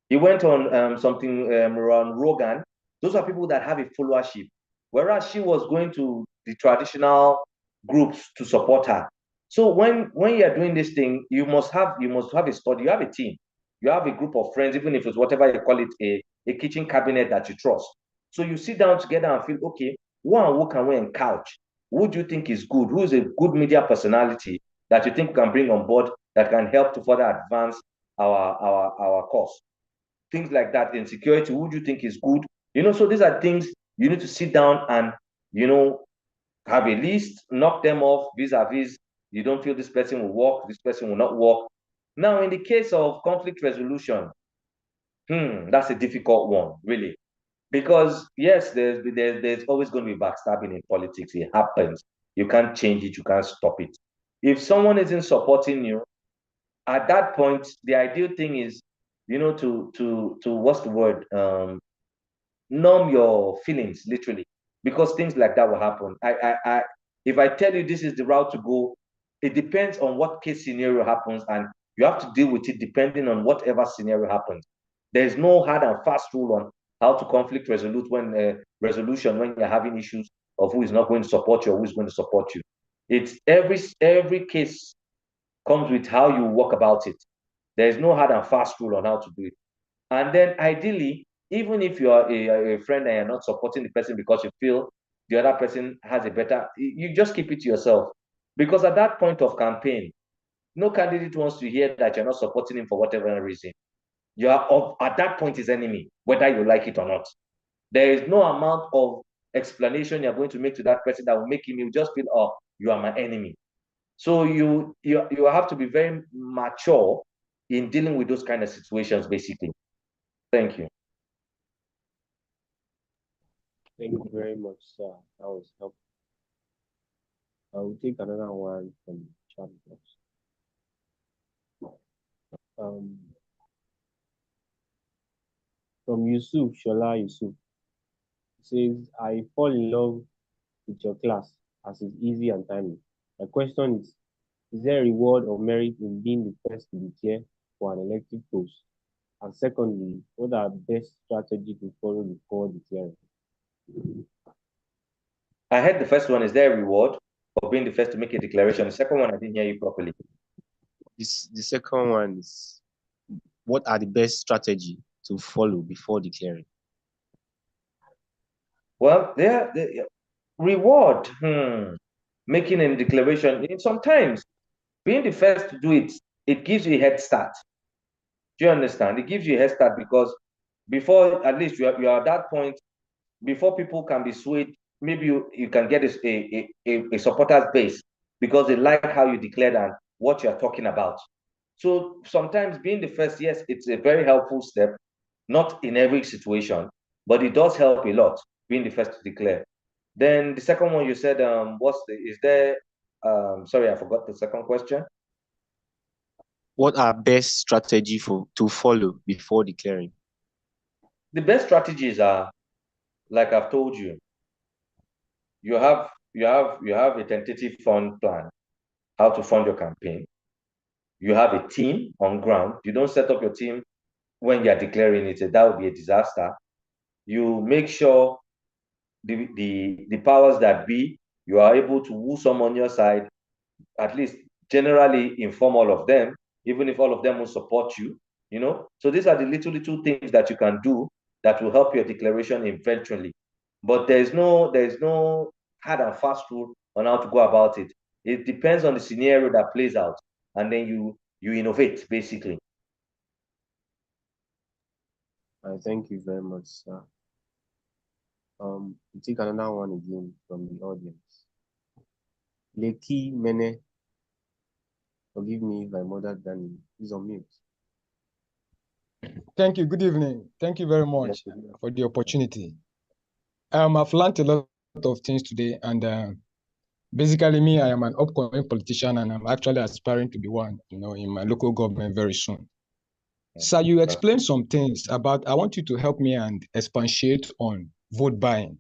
He went on something around Rogan. Those are people that have a followership, whereas she was going to the traditional groups to support her. So when you are doing this thing, you must have a study. You have a team. You have a group of friends, even if it's whatever you call it, a kitchen cabinet that you trust. So you sit down together and feel, okay, who can we couch? Who do you think is good? Who is a good media personality that you think we can bring on board that can help to further advance our cause? Things like that. In security, who do you think is good? So these are things you need to sit down and, have a list, knock them off vis-a-vis. You don't feel this person will work, this person will not work. Now, in the case of conflict resolution, that's a difficult one, really. Because yes, there's always going to be backstabbing in politics. It happens. You can't change it, you can't stop it. If someone isn't supporting you, at that point, the ideal thing is, to what's the word? Numb your feelings, literally, because things like that will happen. If I tell you this is the route to go, it depends on what case scenario happens, and you have to deal with it depending on whatever scenario happens. There's no hard and fast rule on how to conflict resolution when you're having issues of who is not going to support you or who is going to support you. It's every case comes with how you walk about it. There is no hard and fast rule on how to do it. And then ideally, even if you are a friend and you're not supporting the person because you feel the other person has a better, you just keep it to yourself. Because at that point of campaign, no candidate wants to hear that you're not supporting him for whatever reason. You are at that point his enemy, whether you like it or not. There is no amount of explanation you're going to make to that person that will make him, you just feel, oh, you are my enemy. So you have to be very mature in dealing with those kind of situations, basically. Thank you.
Thank you very much, sir. That was helpful. I will take another one from chat box. From Yusuf, Shola Yusuf. It says, I fall in love with your class as it's easy and timely. My question is, Is there a reward or merit in being the first to declare for an elected post? And secondly, what are best strategies to follow before declaring?
I heard the first one, is there a reward for being the first to make a declaration? The second one, I didn't hear you properly.
The second one is, what are the best strategy to follow before declaring?
Well, reward, making a declaration. Sometimes being the first to do it, it gives you a head start. Do you understand? It gives you a head start because before, at least you are at that point, before people can be swayed, maybe you can get a supporters base because they like how you declared and what you're talking about. So sometimes being the first, yes, it's a very helpful step, not in every situation, but it does help a lot being the first to declare. Then the second one you said, sorry, I forgot the second question.
What are best strategy to follow before declaring?
The best strategies are, like I've told you, you have a tentative fund plan, how to fund your campaign. You have a team on ground. You don't set up your team when you're declaring it. That would be a disaster. You make sure the powers that be, you are able to woo some on your side, at least generally inform all of them, even if all of them will support you, So these are the little things that you can do that will help your declaration eventually. But there's no hard and fast rule on how to go about it. It depends on the scenario that plays out, and then you innovate, basically.
Thank you very much, sir. We take another one again from the audience. Leki Mene, forgive me if I murdered Danny, is on mute.
Thank you. Good evening. Thank you very much for the opportunity. I've learned a lot of things today, and basically me, I am an upcoming politician, and I'm actually aspiring to be one, in my local government very soon. So you explained some things about, I want you to help me and expatiate on vote buying.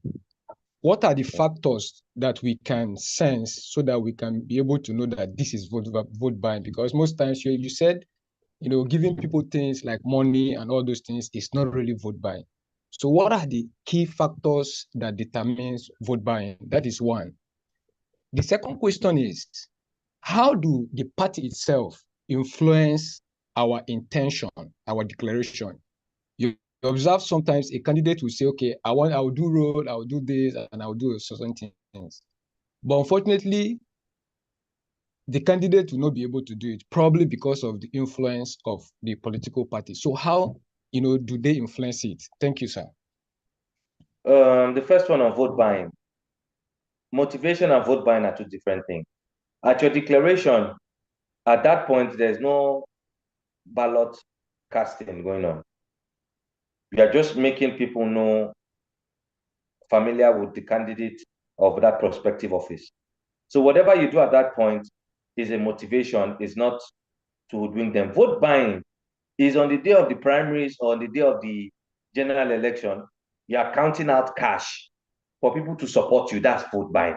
What are the factors that we can sense so that we can be able to know that this is vote buying? Because most times you said, giving people things like money and all those things is not really vote buying. So what are the key factors that determines vote buying? That is one. The second question is, how do the party itself influence our intention, our declaration? You observe sometimes a candidate will say, okay, I will do road, I will do this, and I will do certain things. But unfortunately, the candidate will not be able to do it, probably because of the influence of the political party. So how, do they influence it? Thank you, sir.
The first one on vote buying. Motivation and vote buying are two different things. At your declaration, at that point, there's no ballot casting going on. You are just making people familiar with the candidate of that prospective office. So whatever you do at that point is a motivation, is not to bring them. Vote buying is on the day of the primaries or on the day of the general election, you are counting out cash for people to support you. That's vote buying.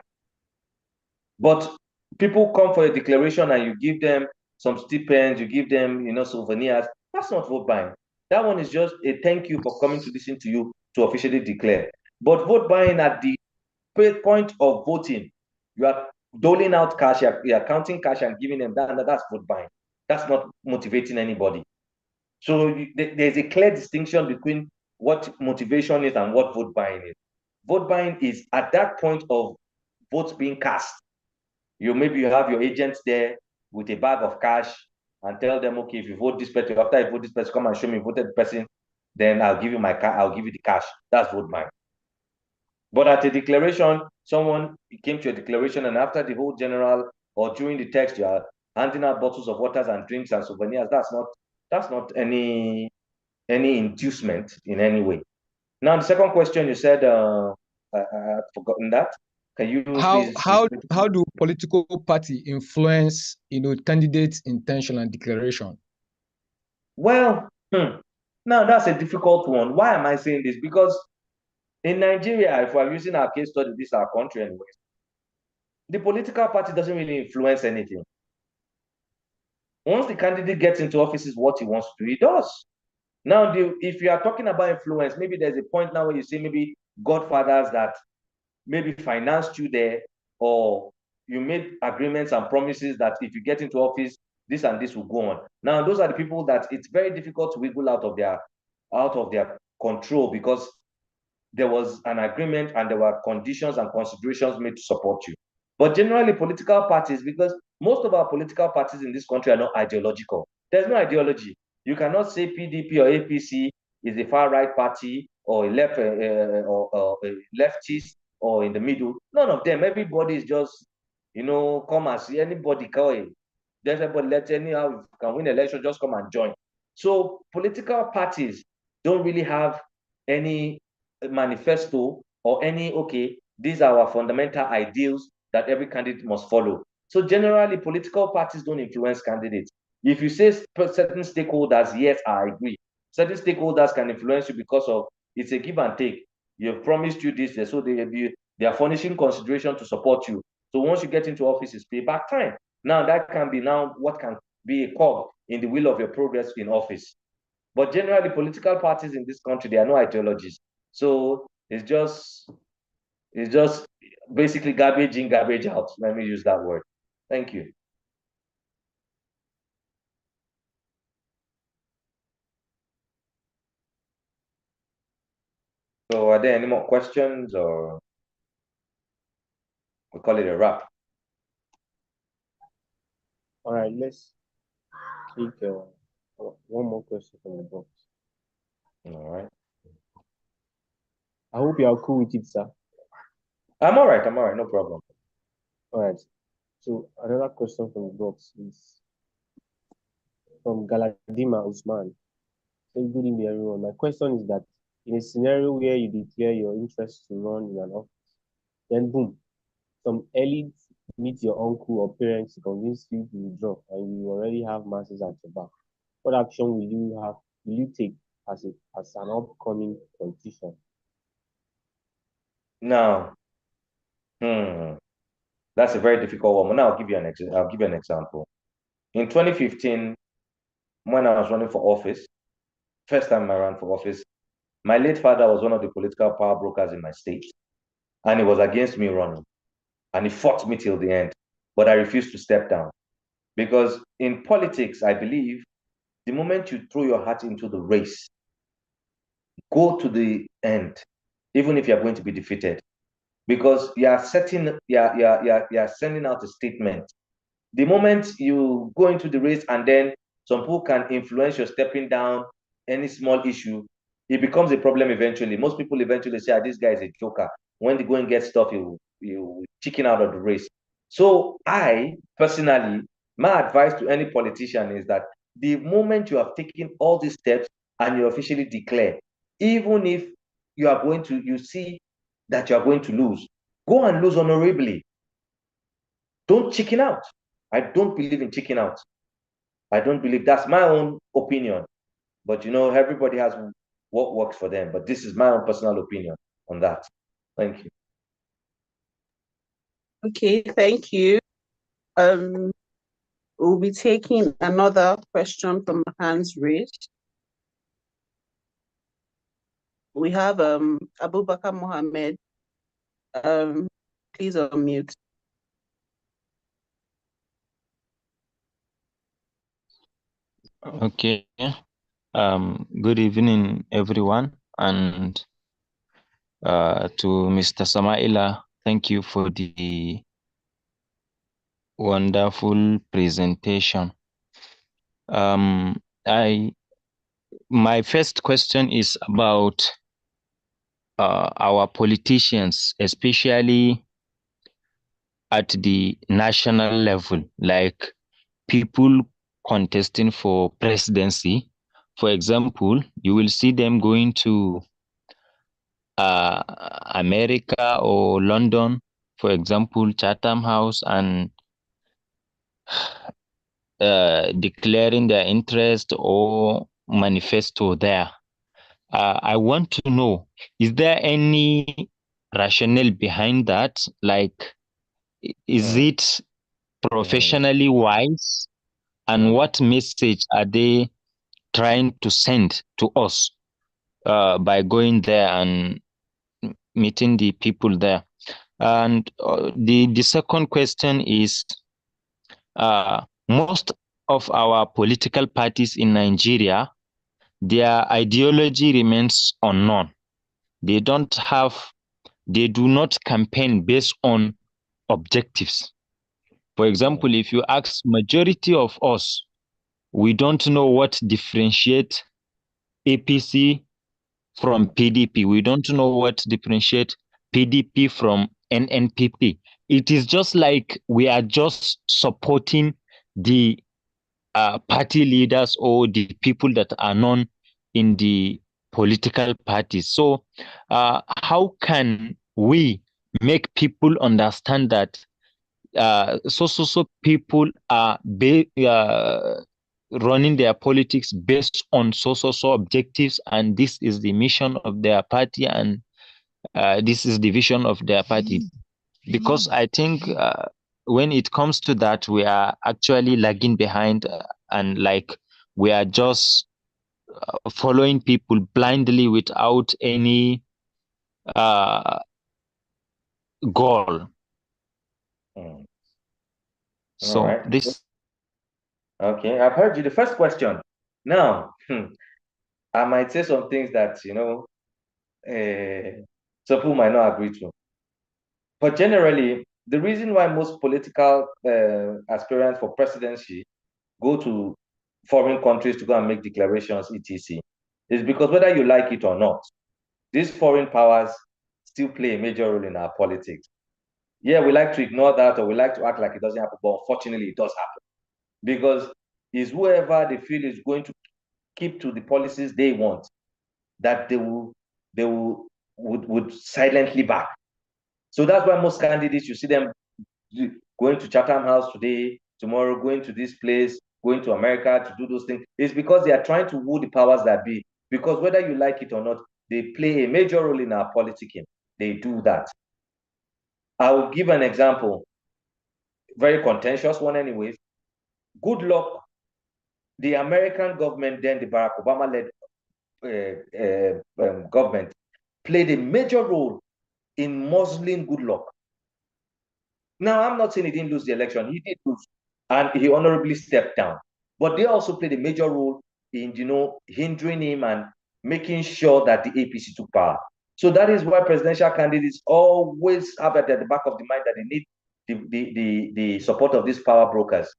But people come for a declaration and you give them some stipends, you give them, souvenirs. That's not vote buying. That one is just a thank you for coming to listen to you to officially declare. But vote buying at the point of voting, you are doling out cash, you are counting cash and giving them that's vote buying. That's not motivating anybody. So there's a clear distinction between what motivation is and what vote buying is. Vote buying is at that point of votes being cast. Maybe you have your agents there with a bag of cash and tell them, okay, if you vote this person, after I vote this person, come and show me voted the person, then I'll give you I'll give you the cash. That's vote buying. But at a declaration, someone came to a declaration, and after the whole general or during the text, you are handing out bottles of waters and drinks and souvenirs. That's not any inducement in any way. Now, the second question you said, I've forgotten that. Can you
how do political party influence candidates' intention and declaration?
Well, now that's a difficult one. Why am I saying this? Because in Nigeria, if we're using our case study, this is our country anyway, the political party doesn't really influence anything. Once the candidate gets into office, is what he wants to do, he does. Now, if you are talking about influence, maybe there's a point now where you say maybe godfathers that maybe financed you there, or you made agreements and promises that if you get into office, this and this will go on. Now, those are the people that it's very difficult to wiggle out of their control, because there was an agreement and there were conditions and considerations made to support you. But generally, political parties, because most of our political parties in this country are not ideological. There's no ideology. You cannot say PDP or APC is a far-right party, or a left or a leftist, or in the middle. None of them. Everybody is just, come and see anybody. Just everybody, let anyhow can win election, just come and join. So political parties don't really have any manifesto or any, okay, these are our fundamental ideals that every candidate must follow. So generally, political parties don't influence candidates. If you say certain stakeholders, yes, I agree. Certain stakeholders can influence you because of it's a give and take. You've promised you this, so they are furnishing consideration to support you. So once you get into office, it's payback time. Now that can be what can be a cog in the wheel of your progress in office. But generally, political parties in this country, there are no ideologies. So it's just basically garbage in, garbage out. Let me use that word. Thank you. So are there any more questions, or we call it a wrap?
All right, let's take one more question from the box.
All right.
I hope you are cool with it, sir.
I'm all right. No problem.
All right. So another question from the box is from Galadima Usman. Say, good evening, everyone. My question is that in a scenario where you declare your interest to run in an office, then boom, some elites meet your uncle or parents to convince you to withdraw, and you already have masses at your back. What action will you take as an upcoming politician?
Now, that's a very difficult one. Now I'll give you an example. In 2015, when I was running for office, first time I ran for office, my late father was one of the political power brokers in my state, and he was against me running, and he fought me till the end. But I refused to step down, because in politics, I believe the moment you throw your heart into the race, go to the end, even if you're going to be defeated, because you are sending out a statement. The moment you go into the race and then some people can influence your stepping down, any small issue, it becomes a problem eventually. Most people eventually say, this guy is a joker. When they go and get stuff, you chicken out of the race. So I, personally, my advice to any politician is that the moment you have taken all these steps and you officially declare, even if you see that you are going to lose, go and lose honorably. Don't chicken out. I don't believe in chicken out. I don't believe, that's my own opinion. But everybody has what works for them. But this is my own personal opinion on that. Thank you.
Okay, thank you. We'll be taking another question from hands raised. We have Abubakar Mohammed. Please unmute.
Okay. Good evening, everyone, and to Mr. Samaila, thank you for the wonderful presentation. My first question is about our politicians, especially at the national level, like people contesting for presidency. For example, you will see them going to America or London, for example, Chatham House, and declaring their interest or manifesto there. I want to know, is there any rationale behind that? Like, is it professionally wise, and what message are they trying to send to us by going there and meeting the people there? And the second question is, most of our political parties in Nigeria, their ideology remains unknown. They do not campaign based on objectives. For example, if you ask majority of us, we don't know what differentiates APC from PDP. We don't know what differentiates PDP from NNPP. It is just like we are just supporting the party leaders or the people that are known in the political parties. So how can we make people understand that so people are running their politics based on so objectives, and this is the mission of their party, and this is the vision of their party? Because I think when it comes to that, we are actually lagging behind, and like we are just following people blindly without any goal. So
right.
this.
Okay, I've heard you. The first question. Now, I might say some things that, some people might not agree to. But generally, the reason why most political aspirants for presidency go to foreign countries to go and make declarations, etc., is because whether you like it or not, these foreign powers still play a major role in our politics. Yeah, we like to ignore that, or we like to act like it doesn't happen, but unfortunately, it does happen. Because it's whoever they feel is going to keep to the policies they want that would silently back. So that's why most candidates, you see them going to Chatham House today, tomorrow going to this place, going to America to do those things. It's because they are trying to woo the powers that be. Because whether you like it or not, they play a major role in our politicking. They do that. I will give an example, very contentious one anyways. Good luck. The American government, then the Barack Obama-led government, played a major role in muzzling Good luck. Now, I'm not saying he didn't lose the election. He did lose, and he honorably stepped down. But they also played a major role in, hindering him and making sure that the APC took power. So that is why presidential candidates always have at the back of the mind that they need the support of these power brokers.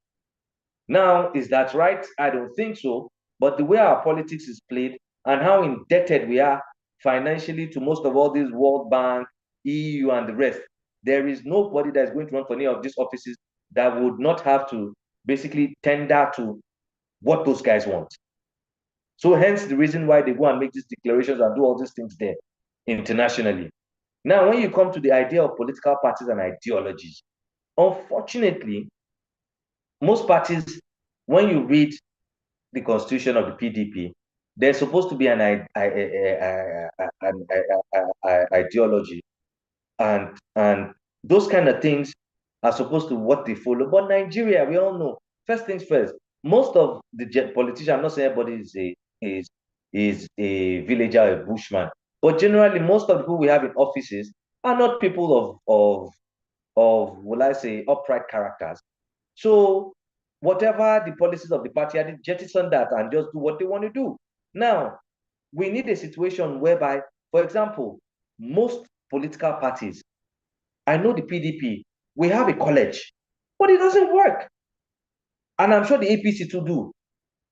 Now, is that right? I don't think so. But the way our politics is played and how indebted we are financially to most of all these World Bank, EU, and the rest, there is nobody that is going to run for any of these offices that would not have to basically tender to what those guys want. So hence the reason why they go and make these declarations and do all these things there internationally. Now, when you come to the idea of political parties and ideologies, unfortunately, most parties, when you read the constitution of the PDP, there's supposed to be an ideology, and those kind of things are supposed to what they follow. But Nigeria, we all know, first things first, most of the politicians, I'm not saying everybody is a villager or a bushman, but generally most of the people we have in offices are not people of will I say, upright characters. So whatever the policies of the party, I jettison that and just do what they want to do. Now, we need a situation whereby, for example, most political parties, I know the PDP, we have a college, but it doesn't work. And I'm sure the APC too do.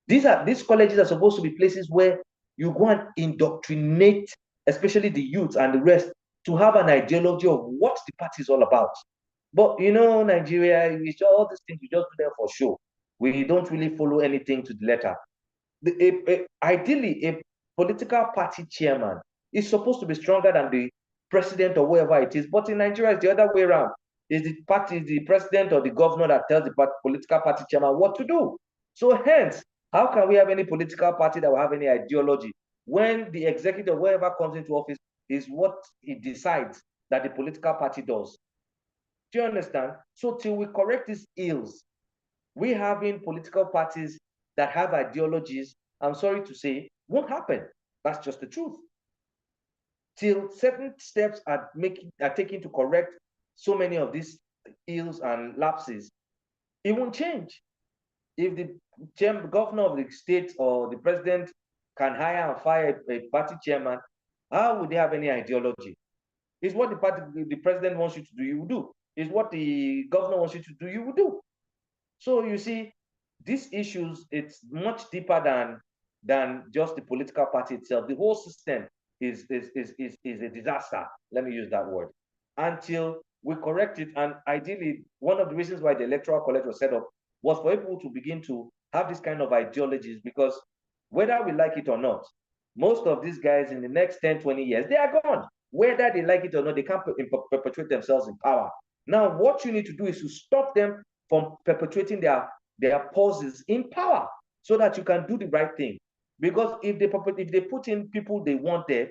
These colleges are supposed to be places where you go and indoctrinate, especially the youth and the rest, to have an ideology of what the party is all about. But Nigeria, all these things we just do them for show. We don't really follow anything to the letter. Ideally, a political party chairman is supposed to be stronger than the president or whoever it is. But in Nigeria, it's the other way around. It's the president or the governor that tells the political party chairman what to do. So hence, how can we have any political party that will have any ideology when the executive, whoever comes into office, is what it decides that the political party does? Do you understand? So till we correct these ills, we having political parties that have ideologies, I'm sorry to say, won't happen. That's just the truth. Till certain steps are taken to correct so many of these ills and lapses, it won't change. If the governor of the state or the president can hire and fire a party chairman, how would they have any ideology? It's what the president wants you to do, you will do. It's what the governor wants you to do, you will do. So you see, these issues, it's much deeper than just the political party itself. The whole system is a disaster. Let me use that word. Until we correct it, and ideally, one of the reasons why the Electoral College was set up was for people to begin to have this kind of ideologies, because whether we like it or not, most of these guys in the next 10, 20 years, they are gone. Whether they like it or not, they can't perpetuate themselves in power. Now, what you need to do is to stop them from perpetuating their pauses in power so that you can do the right thing. Because if they put in people they want there,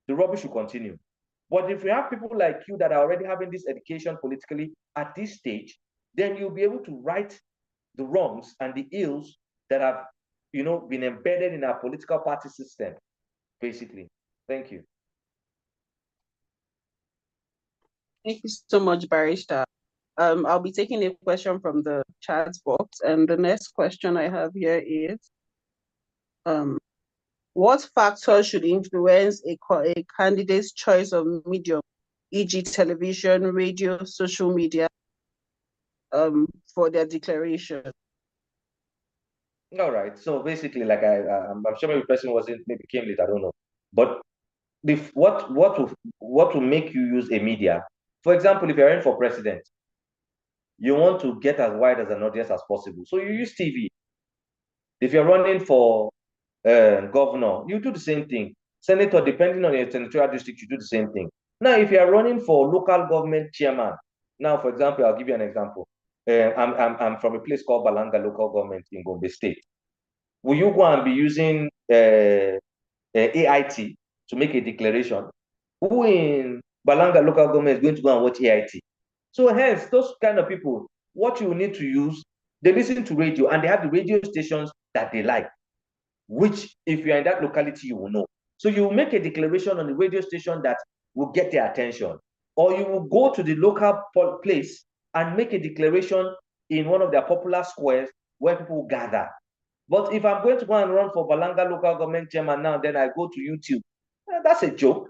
the rubbish will continue. But if you have people like you that are already having this education politically at this stage, then you'll be able to right the wrongs and the ills that have, been embedded in our political party system, basically. Thank you.
Thank you so much, Barrister. I'll be taking a question from the chat box, and the next question I have here is, what factors should influence a candidate's choice of medium, e.g. television, radio, social media, for their declaration?
All right. So basically, like I'm sure maybe the person maybe came late, I don't know. But what will make you use a media? For example, if you're in for president, you want to get as wide as an audience as possible. So you use TV. If you're running for governor, you do the same thing. Senator, depending on your senatorial district, you do the same thing. Now, if you're running for local government chairman, now, for example, I'll give you an example. I'm from a place called Balanga local government in Gombe State. Will you go and be using AIT to make a declaration? Who in Balanga local government is going to go and watch AIT? So hence, those kind of people, what you need to use, they listen to radio and they have the radio stations that they like, which if you're in that locality, you will know. So you will make a declaration on the radio station that will get their attention. Or you will go to the local place and make a declaration in one of their popular squares where people gather. But if I'm going to go and run for Balanga local government chairman now, then I go to YouTube. That's a joke.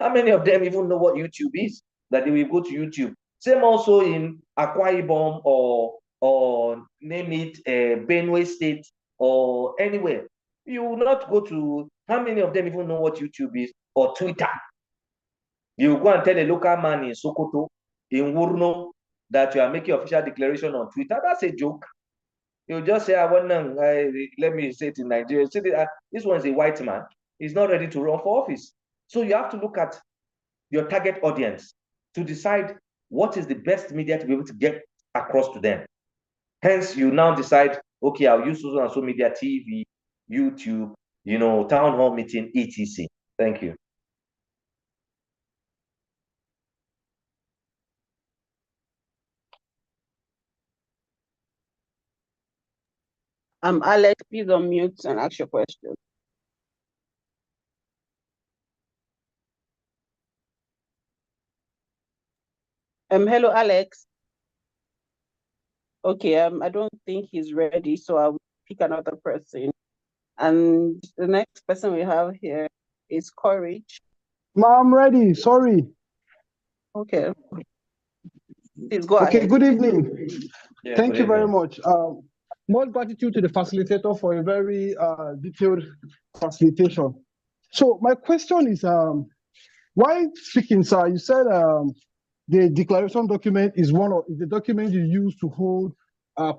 How many of them even know what YouTube is, that they will go to YouTube? Same also in Akwa Ibom or name it Benue State or anywhere. You will not go to, how many of them even know what YouTube is or Twitter? You go and tell a local man in Sokoto, in Wurno, that you are making official declaration on Twitter. That's a joke. You just say, let me say it in Nigeria. This one's a white man. He's not ready to run for office. So you have to look at your target audience to decide what is the best media to be able to get across to them. Hence, you now decide, okay, I'll use social and social media, TV, YouTube, town hall meeting, etc. Thank you.
Alex, please unmute and ask your question. Hello, Alex. Okay, I don't think he's ready, so I'll pick another person. And the next person we have here is Courage.
I'm ready. Sorry.
Okay. Please go ahead.
Okay, good evening.
Yeah,
Thank you very
evening.
much. More gratitude to the facilitator for a very detailed facilitation. So my question is, why speaking, sir, you said the declaration document is the document you use to hold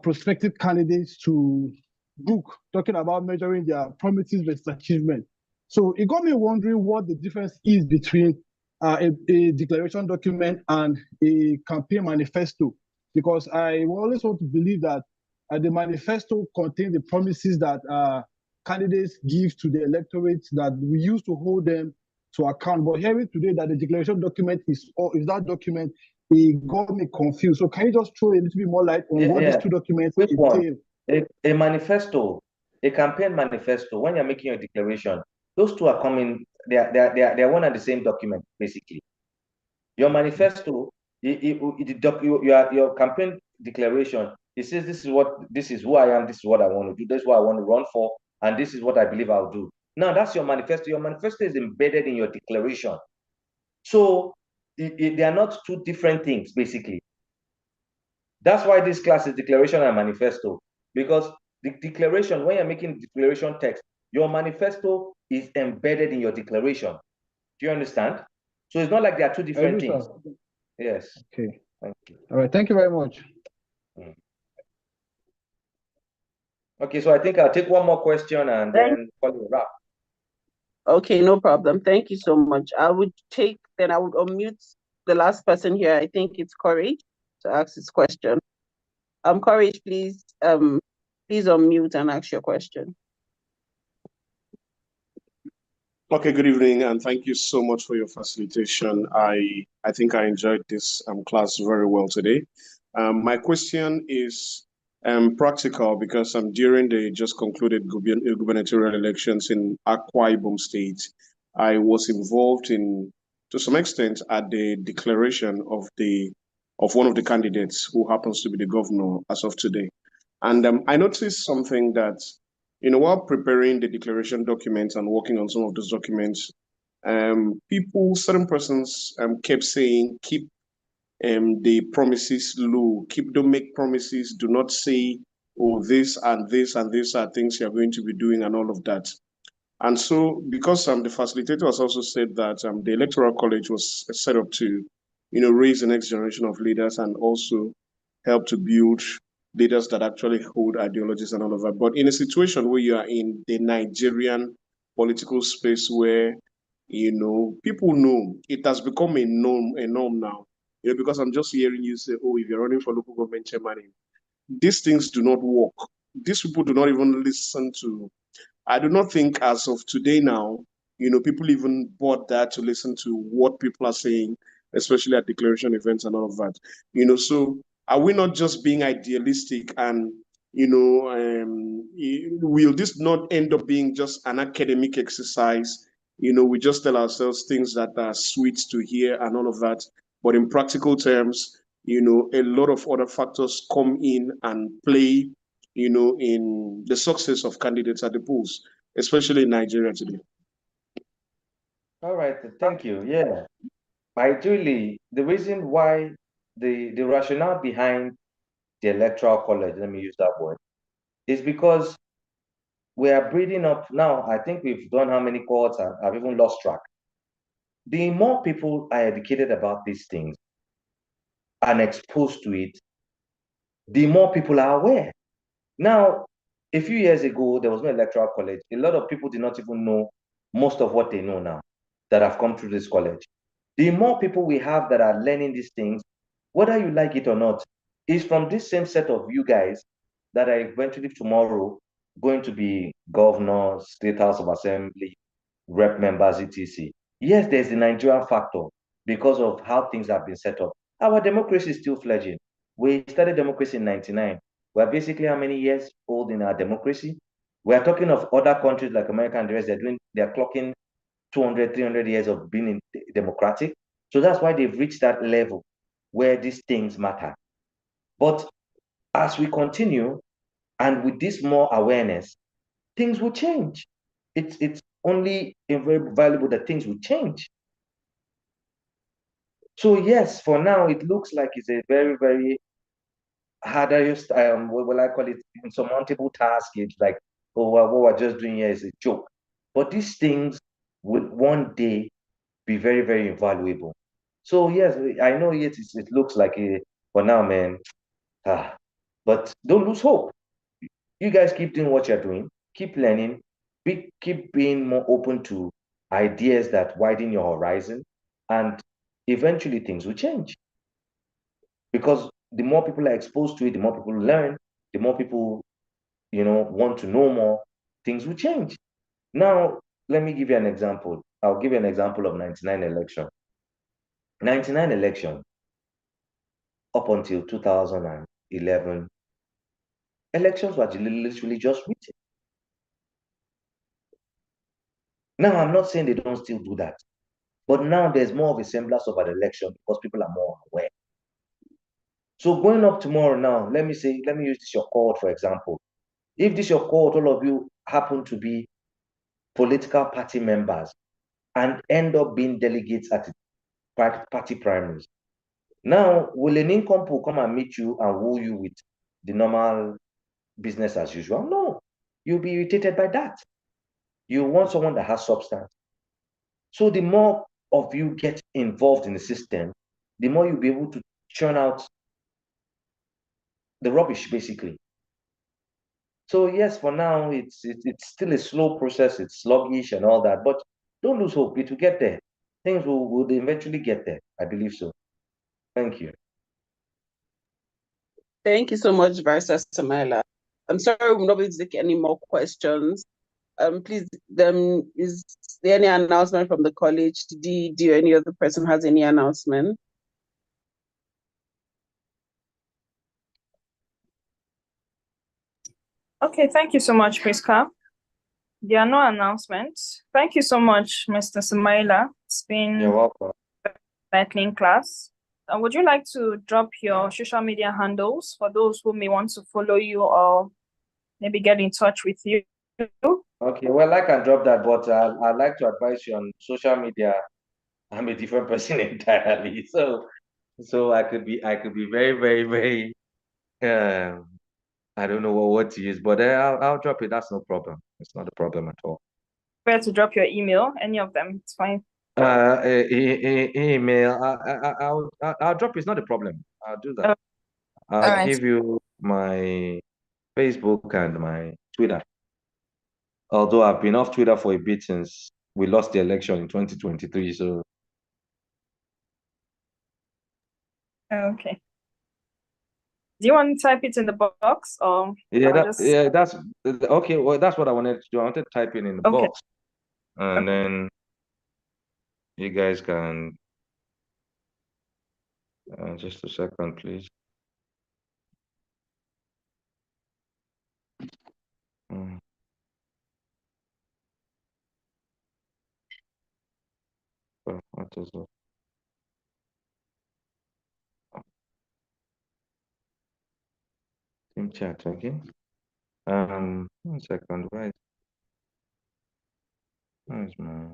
prospective candidates to book, talking about measuring their promises versus achievement. So it got me wondering what the difference is between a declaration document and a campaign manifesto, because I always want to believe that the manifesto contains the promises that candidates give to the electorate that we use to hold them to account. But hearing today that the declaration document is that document it got me confused. So can you just throw a little bit more light on what these two documents
Which one?
entail?
A manifesto, a campaign manifesto. When you're making your declaration, those two are coming. They're one and the same document, basically. Your manifesto, your campaign declaration, it says this is who I am, this is what I want to do, this is what I want to run for, and this is what I believe I'll do. Now that's your manifesto. Your manifesto is embedded in your declaration. So they are not two different things, basically. That's why this class is declaration and manifesto, because the declaration, when you're making the declaration text, your manifesto is embedded in your declaration. Do you understand? So it's not like they are two different things.
Sir.
Yes.
Okay.
Thank you.
All right. Thank you very much.
Okay, so I think I'll take one more question and then call it a wrap.
Okay, no problem. Thank you so much. I would unmute the last person here. I think it's Courage to ask his question. Courage, please unmute and ask your question.
Okay, good evening, and thank you so much for your facilitation. I think I enjoyed this class very well today. My question is practical because during the just concluded gubernatorial elections in Akwa Ibom State, I was involved to some extent, at the declaration of one of the candidates who happens to be the governor as of today. And I noticed something that, while preparing the declaration documents and working on some of those documents, certain persons kept saying, keep the promises low, don't make promises, do not say, oh, this and this and this are things you're going to be doing and all of that. And so, because the facilitator has also said that the Electoral College was set up to, raise the next generation of leaders and also help to build leaders that actually hold ideologies and all of that. But in a situation where you are in the Nigerian political space where, people know it has become a norm now, because I'm just hearing you say, oh, if you're running for local government chairman, these things do not work. These people do not even listen to. I do not think as of today now, people even bother to listen to what people are saying, especially at declaration events and all of that. So are we not just being idealistic and, will this not end up being just an academic exercise? We just tell ourselves things that are sweet to hear and all of that. But in practical terms, a lot of other factors come in and play in the success of candidates at the polls, especially in Nigeria today.
All right, thank you. Yeah, ideally, the reason why the rationale behind the Electoral College, let me use that word, is because we are breeding up now. I think we've done how many cohorts? I've even lost track. The more people are educated about these things and exposed to it, the more people are aware. Now, a few years ago, there was no Electoral College. A lot of people did not even know most of what they know now that have come through this college. The more people we have that are learning these things, whether you like it or not, is from this same set of you guys that are eventually tomorrow going to be governors, state house of assembly, rep members, etc. Yes, there's the Nigerian factor because of how things have been set up. Our democracy is still fledgling. We started democracy in 99. We're basically how many years old in our democracy? We're talking of other countries like America and the rest, they're clocking 200, 300 years of being democratic. So that's why they've reached that level where these things matter. But as we continue, and with this more awareness, things will change. It's only very valuable that things will change. So yes, for now, it looks like it's a very, very hazardous, what will I call it, insurmountable task. It's like, oh, what we're just doing here is a joke. But these things will one day be very, very invaluable. So yes, I know it looks like for now, man. But don't lose hope. You guys keep doing what you're doing, keep learning, keep being more open to ideas that widen your horizon, and eventually things will change. Because the more people are exposed to it, the more people learn, the more people, want to know more, things will change. Now, let me give you an example. I'll give you an example of 99 election. 99 election, up until 2011, elections were literally just written. Now, I'm not saying they don't still do that, but now there's more of a semblance of an election because people are more aware. So going up tomorrow now, let me use this your cohort, for example. If this your cohort, all of you happen to be political party members and end up being delegates at the party primaries, now will an income pool come and meet you and woo you with the normal business as usual? No, you'll be irritated by that. You want someone that has substance. So the more of you get involved in the system, the more you'll be able to churn out the rubbish, basically. So yes, for now, it's still a slow process. It's sluggish and all that, but don't lose hope. It will get there. Things will eventually get there. I believe so. Thank you.
Thank you so much, Barrister Samaila. I'm sorry we're not able to take any more questions. Please, is there any announcement from the college? Did any other person has any announcement?
Okay, thank you so much, Priska. There are no announcements. Thank you so much, Mr. Samaila. It's been
You're welcome.
an enlightening class. Would you like to drop your social media handles for those who may want to follow you or maybe get in touch with you?
Okay, well, I can drop that, but I'd like to advise you on social media. I'm a different person entirely, so I could be very, very, very. I don't know what to use, but I'll drop it. That's no problem. It's not a problem at all.
Where to drop your email? Any of them? It's fine.
Email. I'll drop it. It's not a problem. I'll do that. I'll give you my Facebook and my Twitter. Although I've been off Twitter for a bit since we lost the election in 2023, so.
Okay. Do you want to type it in the box or?
Yeah, that's okay. Well, that's what I wanted to do. I wanted to type it in the box, and then you guys can. Just a second, please. What is it? Team chat, okay. 1 second, where's my?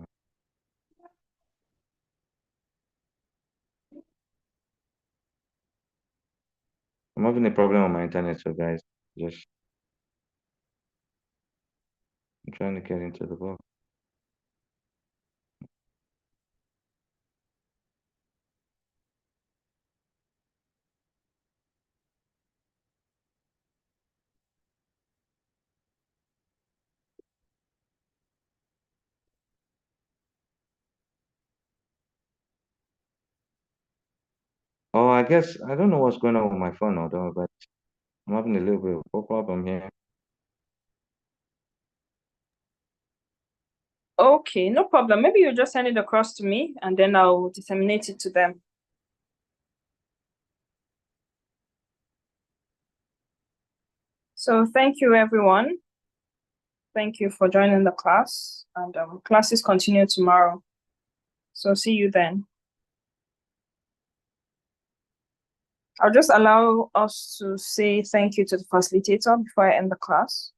I'm having a problem on my internet, so guys, just I'm trying to get into the box. Oh, I guess I don't know what's going on with my phone, although, but I'm having a little bit of a problem here.
Okay, no problem. Maybe you just send it across to me and then I'll disseminate it to them. So thank you, everyone. Thank you for joining the class, and classes continue tomorrow. So see you then. I'll just allow us to say thank you to the facilitator before I end the class.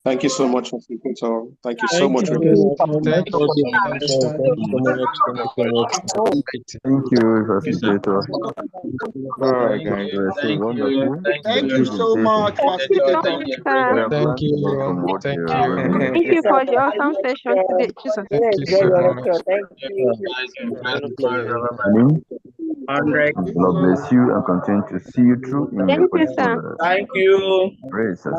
Thank you so much, Facilitator. Thank you so much.
Thank you so much. Thank you,
Facilitator. All right, guys. So wonderful.
Thank you so much, Facilitator.
Thank you.
Thank you.
Thank you for the awesome session today. Jesus.
Thank you so much.
God bless you and continue to see you through in your
Thank you,
pursuit.
sir.
Thank you. Praise us.